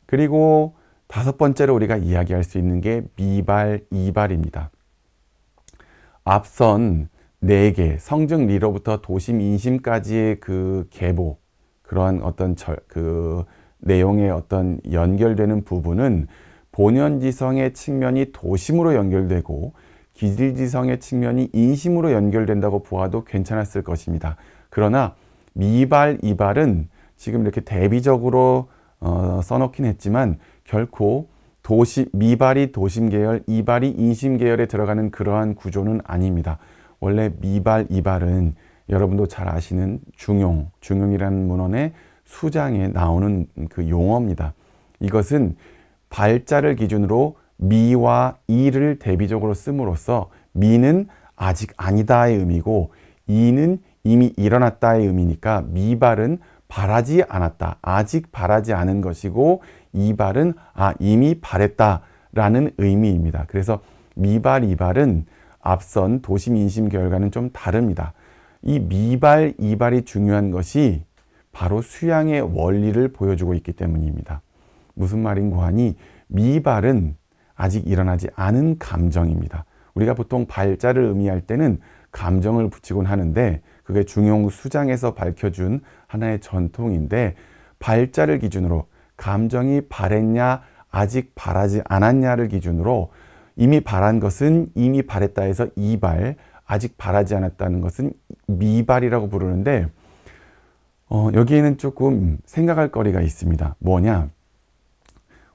그리고 다섯 번째로 우리가 이야기할 수 있는 게 미발, 이발입니다. 앞선 네 개, 성증, 리로부터 도심, 인심까지의 그 계보, 그러한 어떤 그 내용의 어떤 연결되는 부분은 본연지성의 측면이 도심으로 연결되고 기질지성의 측면이 인심으로 연결된다고 보아도 괜찮았을 것입니다. 그러나 미발, 이발은 지금 이렇게 대비적으로 써놓긴 했지만 결코 미발이 도심계열, 이발이 인심계열에 들어가는 그러한 구조는 아닙니다. 원래 미발, 이발은 여러분도 잘 아시는 중용이라는 문헌의 수장에 나오는 그 용어입니다. 이것은 발자를 기준으로 미와 이를 대비적으로 씀으로써 미는 아직 아니다의 의미고 이는 이미 일어났다의 의미니까 미발은 발하지 않았다, 아직 발하지 않은 것이고 이발은 이미 발했다라는 의미입니다. 그래서 미발, 이발은 앞선 도심, 인심 계열과는 좀 다릅니다. 이 미발, 이발이 중요한 것이 바로 수양의 원리를 보여주고 있기 때문입니다. 무슨 말인고 하니 미발은 아직 일어나지 않은 감정입니다. 우리가 보통 발자를 의미할 때는 감정을 붙이곤 하는데 그게 중용수장에서 밝혀준 하나의 전통인데 발자를 기준으로 감정이 발했냐 아직 발하지 않았냐를 기준으로 이미 발한 것은 이미 발했다 해서 이발, 아직 발하지 않았다는 것은 미발이라고 부르는데 여기에는 조금 생각할 거리가 있습니다. 뭐냐?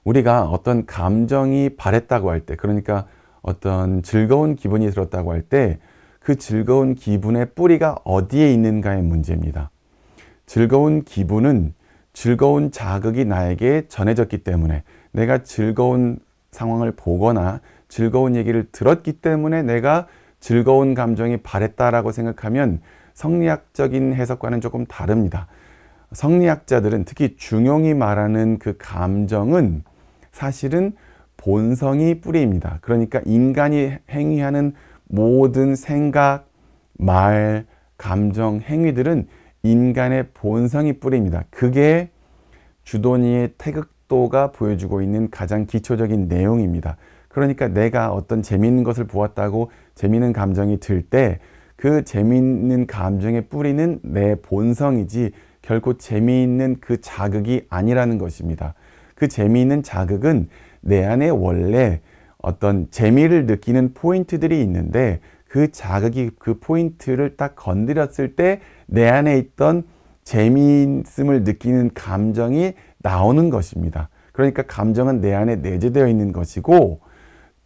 우리가 어떤 감정이 발했다고 할 때, 그러니까 어떤 즐거운 기분이 들었다고 할 때 그 즐거운 기분의 뿌리가 어디에 있는가의 문제입니다. 즐거운 기분은 즐거운 자극이 나에게 전해졌기 때문에 내가 즐거운 상황을 보거나 즐거운 얘기를 들었기 때문에 내가 즐거운 감정이 발했다라고 생각하면 성리학적인 해석과는 조금 다릅니다. 성리학자들은 특히 중용이 말하는 그 감정은 사실은 본성이 뿌리입니다. 그러니까 인간이 행위하는 모든 생각, 말, 감정, 행위들은 인간의 본성이 뿌리입니다. 그게 주도니의 태극도가 보여주고 있는 가장 기초적인 내용입니다. 그러니까 내가 어떤 재미있는 것을 보았다고 재미있는 감정이 들 때 그 재미있는 감정의 뿌리는 내 본성이지 결코 재미있는 그 자극이 아니라는 것입니다. 그 재미있는 자극은 내 안에 원래 어떤 재미를 느끼는 포인트들이 있는데 그 자극이 그 포인트를 딱 건드렸을 때 내 안에 있던 재미있음을 느끼는 감정이 나오는 것입니다. 그러니까 감정은 내 안에 내재되어 있는 것이고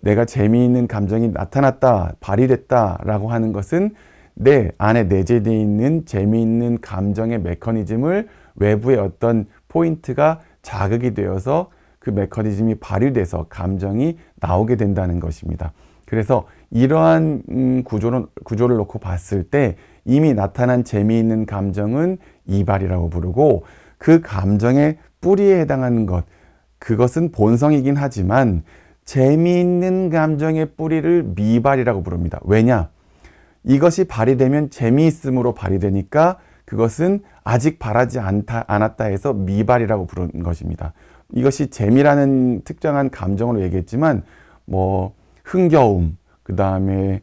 내가 재미있는 감정이 나타났다, 발휘됐다라고 하는 것은 내 안에 내재되어 있는 재미있는 감정의 메커니즘을 외부의 어떤 포인트가 자극이 되어서 그 메커니즘이 발휘돼서 감정이 나오게 된다는 것입니다. 그래서 이러한 구조를 놓고 봤을 때 이미 나타난 재미있는 감정은 이발이라고 부르고 그 감정의 뿌리에 해당하는 것, 그것은 본성이긴 하지만 재미있는 감정의 뿌리를 미발이라고 부릅니다. 왜냐? 이것이 발휘되면 재미있음으로 발휘되니까 그것은 아직 발하지 않았다 해서 미발이라고 부르는 것입니다. 이것이 재미라는 특정한 감정으로 얘기했지만 뭐 흥겨움, 그 다음에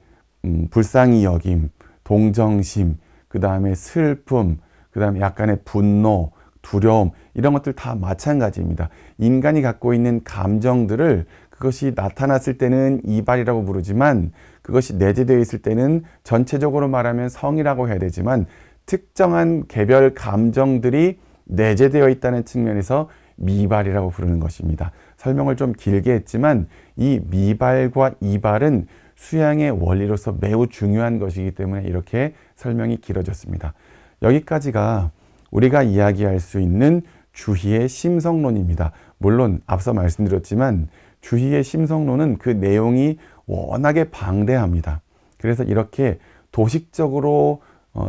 불쌍히 여김, 동정심, 그 다음에 슬픔, 그 다음에 약간의 분노, 두려움 이런 것들 다 마찬가지입니다. 인간이 갖고 있는 감정들을 그것이 나타났을 때는 이발이라고 부르지만 그것이 내재되어 있을 때는 전체적으로 말하면 성이라고 해야 되지만 특정한 개별 감정들이 내재되어 있다는 측면에서 미발이라고 부르는 것입니다. 설명을 좀 길게 했지만 이 미발과 이발은 수양의 원리로서 매우 중요한 것이기 때문에 이렇게 설명이 길어졌습니다. 여기까지가 우리가 이야기할 수 있는 주희의 심성론입니다. 물론 앞서 말씀드렸지만 주희의 심성론은 그 내용이 워낙에 방대합니다. 그래서 이렇게 도식적으로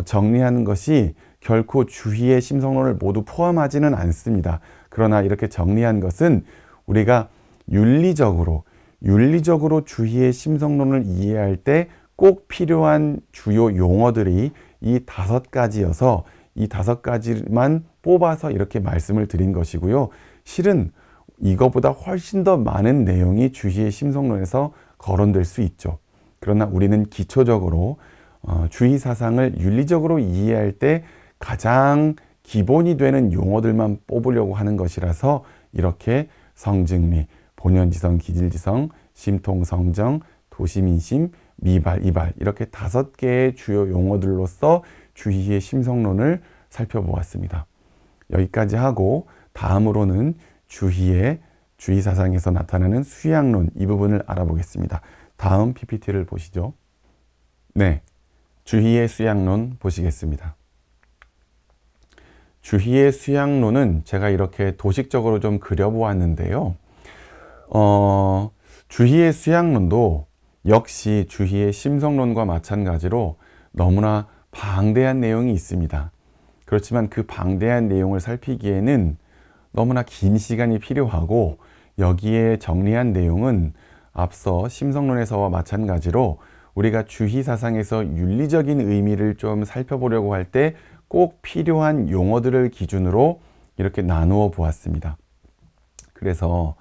정리하는 것이 결코 주희의 심성론을 모두 포함하지는 않습니다. 그러나 이렇게 정리한 것은 우리가 윤리적으로 주희의 심성론을 이해할 때 꼭 필요한 주요 용어들이 이 5가지여서 이 5가지만 뽑아서 이렇게 말씀을 드린 것이고요. 실은 이거보다 훨씬 더 많은 내용이 주희의 심성론에서 거론될 수 있죠. 그러나 우리는 기초적으로 주희 사상을 윤리적으로 이해할 때 가장 기본이 되는 용어들만 뽑으려고 하는 것이라서 이렇게 성증리, 본연지성, 기질지성, 심통성정, 도심인심, 미발, 이발 이렇게 5개의 주요 용어들로서 주희의 심성론을 살펴보았습니다. 여기까지 하고 다음으로는 주희의 주의 사상에서 나타나는 수양론, 이 부분을 알아보겠습니다. 다음 PPT를 보시죠. 네, 주희의 수양론 보시겠습니다. 주희의 수양론은 제가 이렇게 도식적으로 좀 그려보았는데요. 주희의 수양론도 역시 주희의 심성론과 마찬가지로 너무나 방대한 내용이 있습니다. 그렇지만 그 방대한 내용을 살피기에는 너무나 긴 시간이 필요하고, 여기에 정리한 내용은 앞서 심성론에서와 마찬가지로 우리가 주희 사상에서 윤리적인 의미를 좀 살펴보려고 할 때 꼭 필요한 용어들을 기준으로 이렇게 나누어 보았습니다. 그래서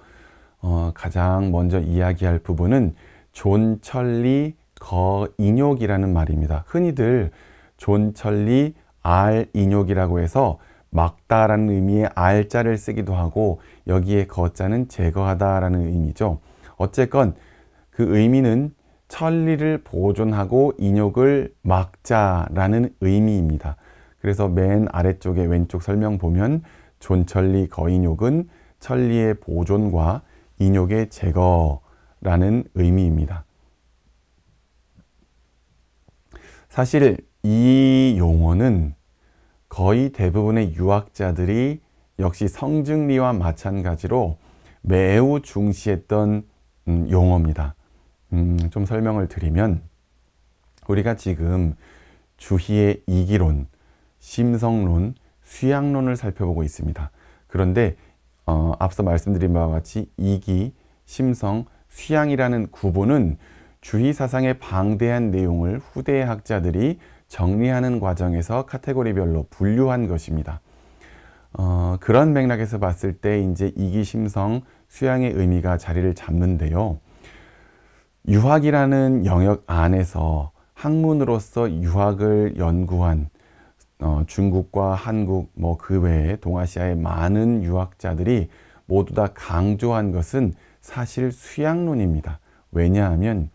가장 먼저 이야기할 부분은 존천리 거인욕이라는 말입니다. 흔히들 존천리 알인욕이라고 해서 막다라는 의미의 알자를 쓰기도 하고, 여기에 거자는 제거하다라는 의미죠. 어쨌건 그 의미는 천리를 보존하고 인욕을 막자라는 의미입니다. 그래서 맨 아래쪽에 왼쪽 설명 보면 존천리 거인욕은 천리의 보존과 인욕의 제거라는 의미입니다. 사실 이 용어는 거의 대부분의 유학자들이 역시 성증리와 마찬가지로 매우 중시했던 용어입니다. 좀 설명을 드리면, 우리가 지금 주희의 이기론, 심성론, 수양론을 살펴보고 있습니다. 그런데 앞서 말씀드린 바와 같이 이기, 심성, 수양이라는 구분은 주희 사상의 방대한 내용을 후대 학자들이 정리하는 과정에서 카테고리별로 분류한 것입니다. 그런 맥락에서 봤을 때 이제 이기, 심성, 수양의 의미가 자리를 잡는데요. 유학이라는 영역 안에서 학문으로서 유학을 연구한 중국과 한국, 그 외에 동아시아의 많은 유학자들이 모두 다 강조한 것은 사실 수양론입니다. 왜냐하면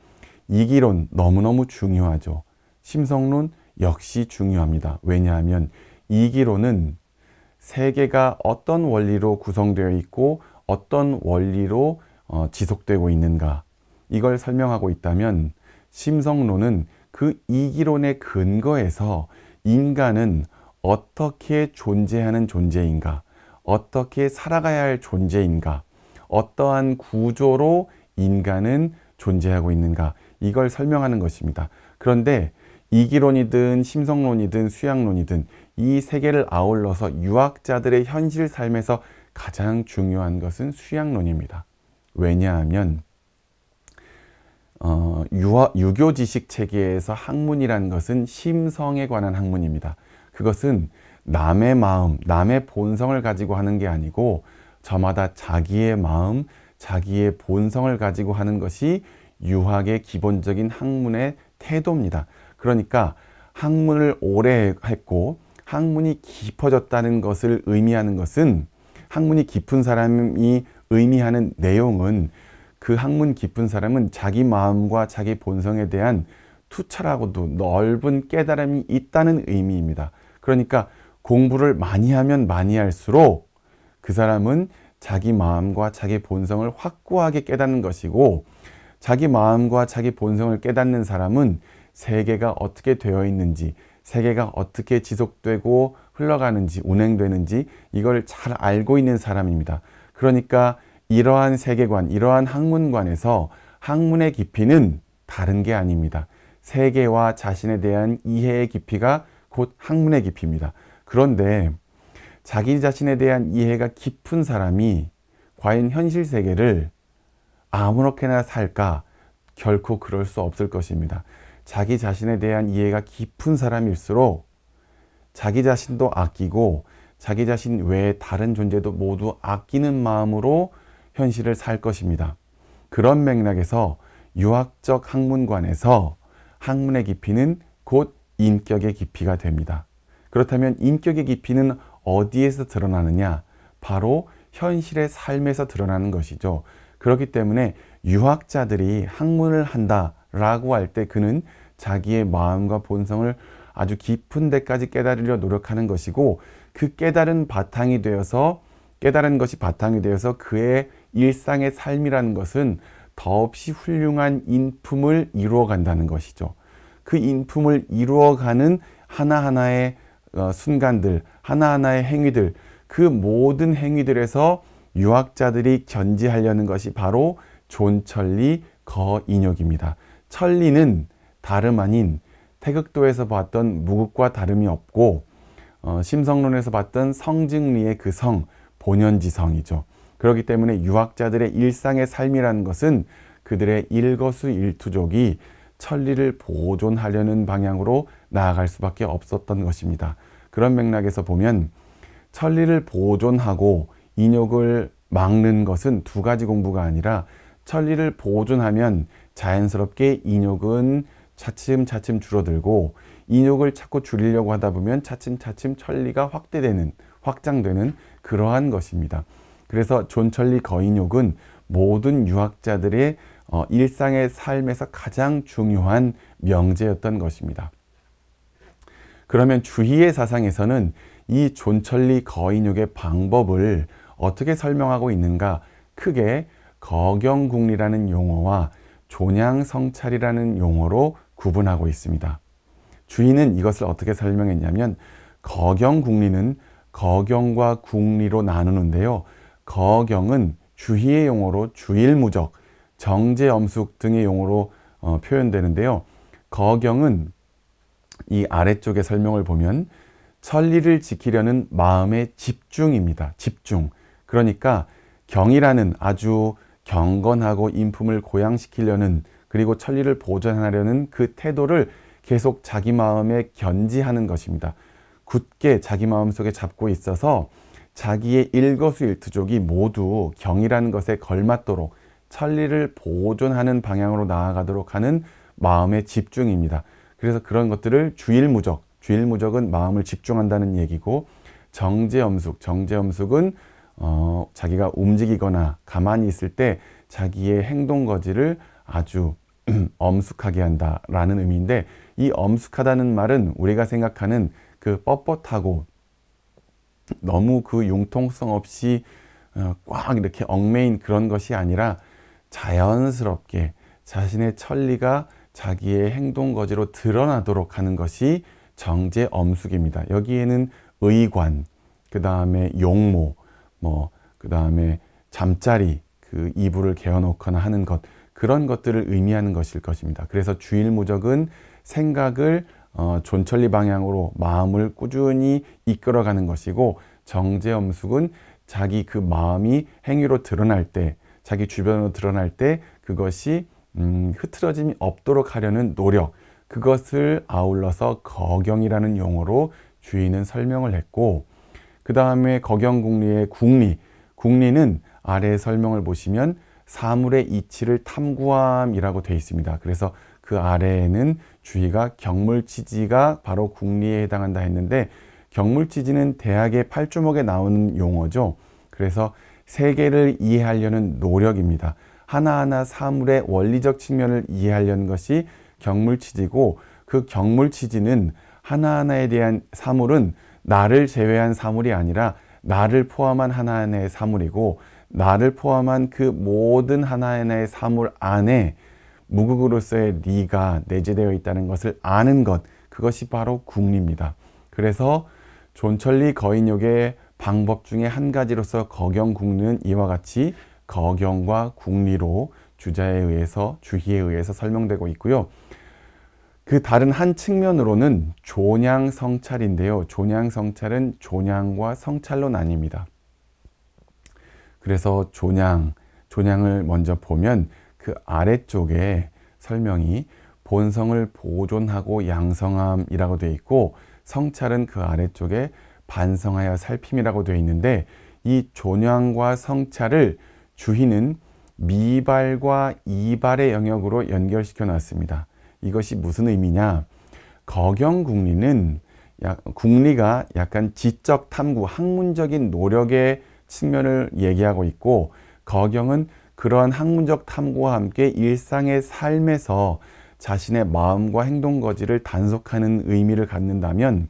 이기론 너무너무 중요하죠. 심성론 역시 중요합니다. 왜냐하면 이기론은 세계가 어떤 원리로 구성되어 있고 어떤 원리로 지속되고 있는가, 이걸 설명하고 있다면, 심성론은 그 이기론의 근거에서 인간은 어떻게 존재하는 존재인가, 어떻게 살아가야 할 존재인가, 어떠한 구조로 인간은 존재하고 있는가, 이걸 설명하는 것입니다. 그런데 이기론이든 심성론이든 수양론이든 이 세 개를 아울러서 유학자들의 현실 삶에서 가장 중요한 것은 수양론입니다. 왜냐하면 유교 지식 체계에서 학문이라는 것은 심성에 관한 학문입니다. 그것은 남의 마음, 남의 본성을 가지고 하는 게 아니고 저마다 자기의 마음, 자기의 본성을 가지고 하는 것이 유학의 기본적인 학문의 태도입니다. 그러니까 학문을 오래 했고 학문이 깊어졌다는 것을 의미하는 것은, 학문이 깊은 사람이 의미하는 내용은, 그 학문 깊은 사람은 자기 마음과 자기 본성에 대한 투철하고도 넓은 깨달음이 있다는 의미입니다. 그러니까 공부를 많이 하면 많이 할수록 그 사람은 자기 마음과 자기 본성을 확고하게 깨닫는 것이고, 자기 마음과 자기 본성을 깨닫는 사람은 세계가 어떻게 되어 있는지, 세계가 어떻게 지속되고 흘러가는지, 운행되는지 이걸 잘 알고 있는 사람입니다. 그러니까 이러한 세계관, 이러한 학문관에서 학문의 깊이는 다른 게 아닙니다. 세계와 자신에 대한 이해의 깊이가 곧 학문의 깊이입니다. 그런데 자기 자신에 대한 이해가 깊은 사람이 과연 현실 세계를 아무렇게나 살까? 결코 그럴 수 없을 것입니다. 자기 자신에 대한 이해가 깊은 사람일수록 자기 자신도 아끼고 자기 자신 외에 다른 존재도 모두 아끼는 마음으로 현실을 살 것입니다. 그런 맥락에서 유학적 학문관에서 학문의 깊이는 곧 인격의 깊이가 됩니다. 그렇다면 인격의 깊이는 어디에서 드러나느냐? 바로 현실의 삶에서 드러나는 것이죠. 그렇기 때문에 유학자들이 학문을 한다라고 할 때 그는 자기의 마음과 본성을 아주 깊은 데까지 깨달으려 노력하는 것이고, 그 깨달은 것이 바탕이 되어서 그의 일상의 삶이라는 것은 더없이 훌륭한 인품을 이루어 간다는 것이죠. 그 인품을 이루어가는 하나하나의 순간들, 하나하나의 행위들, 그 모든 행위들에서 유학자들이 견지하려는 것이 바로 존천리 거인욕입니다. 천리는 다름 아닌 태극도에서 봤던 무극과 다름이 없고 심성론에서 봤던 성증리의 그 성, 본연지성이죠. 그렇기 때문에 유학자들의 일상의 삶이라는 것은 그들의 일거수일투족이 천리를 보존하려는 방향으로 나아갈 수밖에 없었던 것입니다. 그런 맥락에서 보면 천리를 보존하고 인욕을 막는 것은 두 가지 공부가 아니라 천리를 보존하면 자연스럽게 인욕은 차츰차츰 줄어들고 인욕을 자꾸 줄이려고 하다 보면 차츰차츰 천리가 확장되는 그러한 것입니다. 그래서 존천리 거인욕은 모든 유학자들의 일상의 삶에서 가장 중요한 명제였던 것입니다. 그러면 주희의 사상에서는 이 존천리 거인욕의 방법을 어떻게 설명하고 있는가? 크게 거경궁리라는 용어와 존양성찰이라는 용어로 구분하고 있습니다. 주희는 이것을 어떻게 설명했냐면 거경궁리는 거경과 궁리로 나누는데요. 거경은 주희의 용어로 주일무적, 정제엄숙 등의 용어로 표현되는데요. 거경은 이 아래쪽의 설명을 보면 천리를 지키려는 마음의 집중입니다. 집중. 그러니까 경이라는 아주 경건하고 인품을 고양시키려는 그리고 천리를 보존하려는 그 태도를 계속 자기 마음에 견지하는 것입니다. 굳게 자기 마음속에 잡고 있어서 자기의 일거수일투족이 모두 경이라는 것에 걸맞도록 천리를 보존하는 방향으로 나아가도록 하는 마음의 집중입니다. 그래서 그런 것들을 주일무적, 주일무적은 마음을 집중한다는 얘기고, 정제엄숙은 자기가 움직이거나 가만히 있을 때 자기의 행동거지를 아주 엄숙하게 한다라는 의미인데, 이 엄숙하다는 말은 우리가 생각하는 그 뻣뻣하고 너무 그 융통성 없이 꽉 이렇게 얽매인 그런 것이 아니라 자연스럽게 자신의 천리가 자기의 행동거지로 드러나도록 하는 것이 정제엄숙입니다. 여기에는 의관, 그 다음에 용모, 그 다음에 잠자리, 그 이불을 개어놓거나 하는 것, 그런 것들을 의미하는 것일 것입니다. 그래서 주일무적은 생각을 존천리 방향으로 마음을 꾸준히 이끌어가는 것이고, 정제엄숙은 자기 그 마음이 행위로 드러날 때, 자기 주변으로 드러날 때 그것이 흐트러짐이 없도록 하려는 노력, 그것을 아울러서 거경이라는 용어로 주인은 설명을 했고, 그 다음에 거경궁리의 궁리는 아래의 설명을 보시면 사물의 이치를 탐구함이라고 되어 있습니다. 그래서 그 아래에는 주희가 경물치지가 바로 궁리에 해당한다 했는데, 경물치지는 대학의 8주목에 나오는 용어죠. 그래서 세계를 이해하려는 노력입니다. 하나하나 사물의 원리적 측면을 이해하려는 것이 경물치지고, 그 경물치지는 하나하나에 대한 사물은 나를 제외한 사물이 아니라 나를 포함한 하나하나의 사물이고, 나를 포함한 그 모든 하나하나의 사물 안에 무극으로서의 리가 내재되어 있다는 것을 아는 것, 그것이 바로 궁리입니다. 그래서 존천리 거인욕의 방법 중에 한 가지로서 거경궁리는 이와 같이 거경과 궁리로 주희에 의해서 설명되고 있고요. 그 다른 한 측면으로는 존양성찰인데요. 존양성찰은 존양과 성찰로 나뉩니다. 그래서 존양을 먼저 보면 그 아래쪽에 설명이 본성을 보존하고 양성함이라고 되어 있고, 성찰은 그 아래쪽에 반성하여 살핌이라고 되어 있는데, 이 존양과 성찰을 주희는 미발과 이발의 영역으로 연결시켜 놨습니다. 이것이 무슨 의미냐? 거경궁리는 궁리가 약간 지적 탐구, 학문적인 노력의 측면을 얘기하고 있고, 거경은 그러한 학문적 탐구와 함께 일상의 삶에서 자신의 마음과 행동거지를 단속하는 의미를 갖는다면,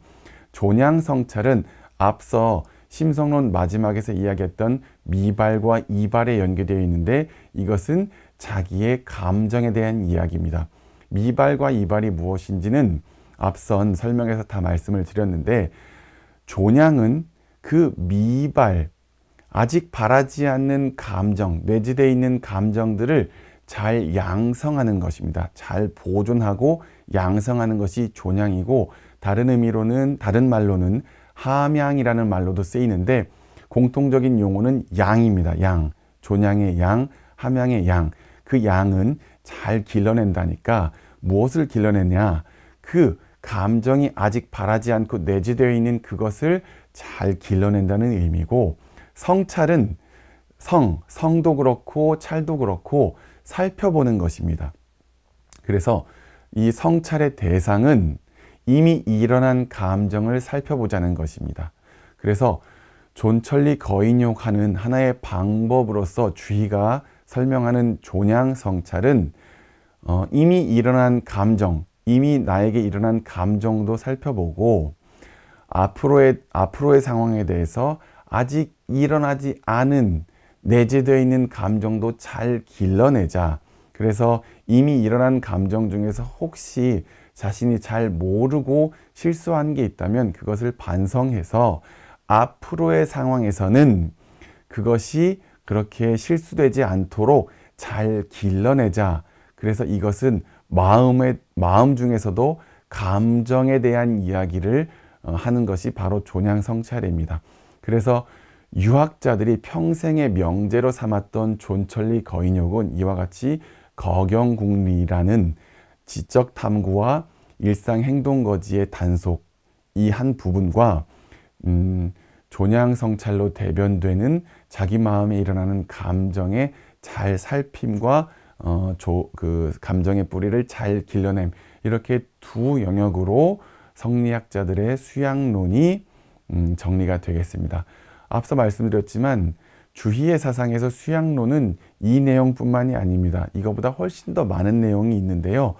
존양성찰은 앞서 심성론 마지막에서 이야기했던 미발과 이발에 연계되어 있는데 이것은 자기의 감정에 대한 이야기입니다. 미발과 이발이 무엇인지는 앞선 설명에서 다 말씀을 드렸는데 존양은 그 미발, 아직 바라지 않는 감정, 내재되어 있는 감정들을 잘 양성하는 것입니다. 잘 보존하고 양성하는 것이 존양이고 다른 말로는 함양이라는 말로도 쓰이는데 공통적인 용어는 양입니다. 양, 존양의 양, 함양의 양. 그 양은 잘 길러낸다니까 무엇을 길러내냐? 그 감정이 아직 바라지 않고 내재되어 있는 그것을 잘 길러낸다는 의미고 성찰은 성도 그렇고 찰도 그렇고 살펴보는 것입니다. 그래서 이 성찰의 대상은 이미 일어난 감정을 살펴보자는 것입니다. 그래서 존천리 거인욕하는 하나의 방법으로서 주희가 설명하는 존양 성찰은 이미 일어난 감정, 이미 나에게 일어난 감정도 살펴보고 앞으로의 상황에 대해서 아직 일어나지 않은 내재되어 있는 감정도 잘 길러내자. 그래서 이미 일어난 감정 중에서 혹시 자신이 잘 모르고 실수한 게 있다면 그것을 반성해서 앞으로의 상황에서는 그것이 그렇게 실수되지 않도록 잘 길러내자. 그래서 이것은 마음 중에서도 감정에 대한 이야기를 하는 것이 바로 존양성찰입니다. 그래서 유학자들이 평생의 명제로 삼았던 존천리 거인욕은 이와 같이 거경궁리라는 지적 탐구와 일상 행동 거지의 단속 이 한 부분과 존양 성찰로 대변되는 자기 마음에 일어나는 감정의 잘 살핌과 그 감정의 뿌리를 잘 길러냄 이렇게 두 영역으로 성리학자들의 수양론이 정리가 되겠습니다. 앞서 말씀드렸지만 주희의 사상에서 수양론은 이 내용뿐만이 아닙니다. 이거보다 훨씬 더 많은 내용이 있는데요.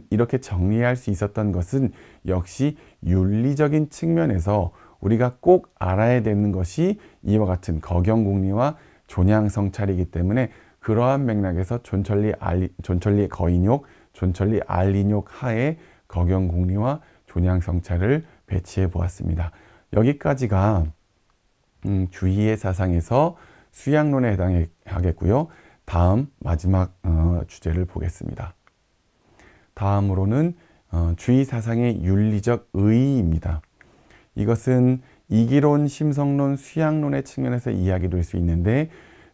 이렇게 정리할 수 있었던 것은 역시 윤리적인 측면에서 우리가 꼭 알아야 되는 것이 이와 같은 거경궁리와 존양성찰이기 때문에 그러한 맥락에서 존천리 거인욕, 존천리 알린욕 하에 거경궁리와 존양성찰을 배치해 보았습니다. 여기까지가 주희의 사상에서 수양론에 해당하겠고요. 다음 마지막 주제를 보겠습니다. 다음으로는 주희 사상의 윤리적 의의입니다. 이것은 이기론, 심성론, 수양론의 측면에서 이야기될 수 있는데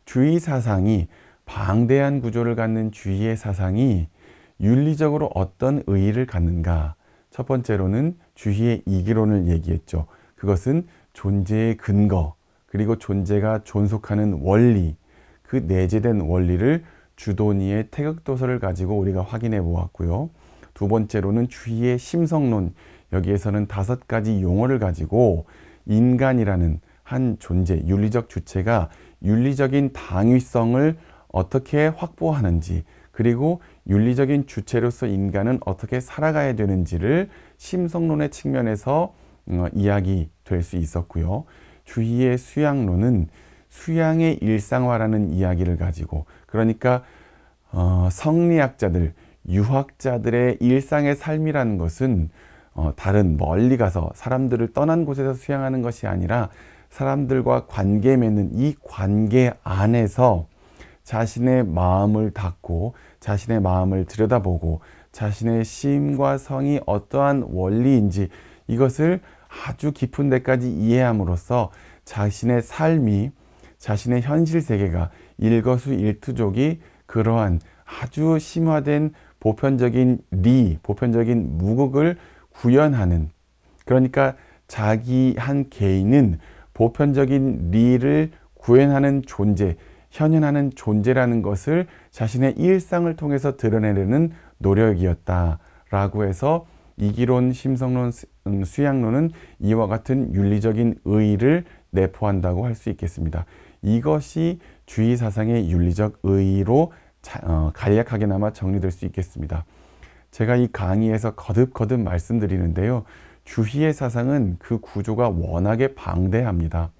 주희 사상이 방대한 구조를 갖는 주희의 사상이 윤리적으로 어떤 의의를 갖는가? 첫 번째로는 주희의 이기론을 얘기했죠. 그것은 존재의 근거, 그리고 존재가 존속하는 원리, 그 내재된 원리를 주도니의 태극도서를 가지고 우리가 확인해 보았고요. 두 번째로는 주희의 심성론, 여기에서는 5가지 용어를 가지고 인간이라는 한 존재, 윤리적 주체가 윤리적인 당위성을 어떻게 확보하는지, 그리고 윤리적인 주체로서 인간은 어떻게 살아가야 되는지를 심성론의 측면에서 이야기될 수 있었고요. 주희의 수양론은 수양의 일상화라는 이야기를 가지고, 그러니까 성리학자들, 유학자들의 일상의 삶이라는 것은 다른 멀리 가서 사람들을 떠난 곳에서 수양하는 것이 아니라 사람들과 관계 맺는 이 관계 안에서 자신의 마음을 닫고 자신의 마음을 들여다보고 자신의 심과 성이 어떠한 원리인지 이것을 아주 깊은 데까지 이해함으로써 자신의 삶이, 자신의 현실 세계가 일거수일투족이 그러한 아주 심화된 보편적인 보편적인 무극을 구현하는, 그러니까 자기 한 개인은 보편적인 리를 구현하는 존재, 현현하는 존재라는 것을 자신의 일상을 통해서 드러내려는 노력이었다라고 해서 이기론, 심성론, 수양론은 이와 같은 윤리적인 의의를 내포한다고 할 수 있겠습니다. 이것이 주희 사상의 윤리적 의의로 간략하게나마 정리될 수 있겠습니다. 제가 이 강의에서 거듭거듭 말씀드리는데요. 주희의 사상은 그 구조가 워낙에 방대합니다.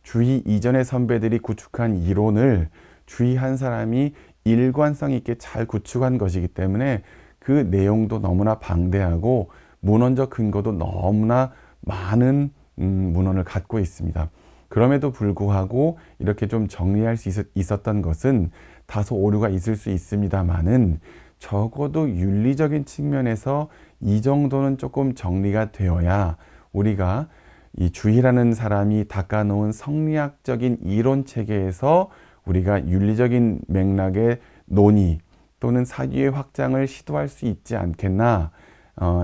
주의 이전의 선배들이 구축한 이론을 주의 한 사람이 일관성 있게 잘 구축한 것이기 때문에 그 내용도 너무나 방대하고 문헌적 근거도 너무나 많은 문헌을 갖고 있습니다. 그럼에도 불구하고 이렇게 좀 정리할 수 있었던 것은 다소 오류가 있을 수 있습니다만은 적어도 윤리적인 측면에서 이 정도는 조금 정리가 되어야 우리가 이 주희라는 사람이 닦아놓은 성리학적인 이론 체계에서 우리가 윤리적인 맥락의 논의 또는 사유의 확장을 시도할 수 있지 않겠나,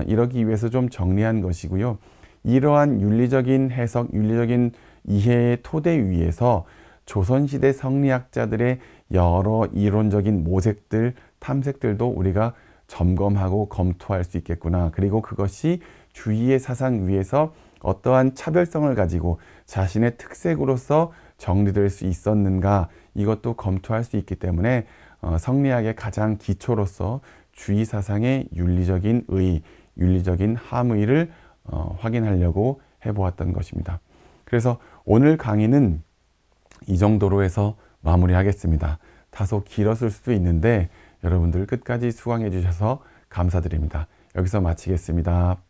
이러기 위해서 좀 정리한 것이고요. 이러한 윤리적인 해석, 윤리적인 이해의 토대 위에서 조선시대 성리학자들의 여러 이론적인 모색들, 탐색들도 우리가 점검하고 검토할 수 있겠구나. 그리고 그것이 주의의 사상 위에서 어떠한 차별성을 가지고 자신의 특색으로서 정리될 수 있었는가, 이것도 검토할 수 있기 때문에 성리학의 가장 기초로서 주의 사상의 윤리적인 의, 윤리적인 함의를 확인하려고 해보았던 것입니다. 그래서 오늘 강의는 이 정도로 해서 마무리하겠습니다. 다소 길었을 수도 있는데 여러분들 끝까지 수강해 주셔서 감사드립니다. 여기서 마치겠습니다.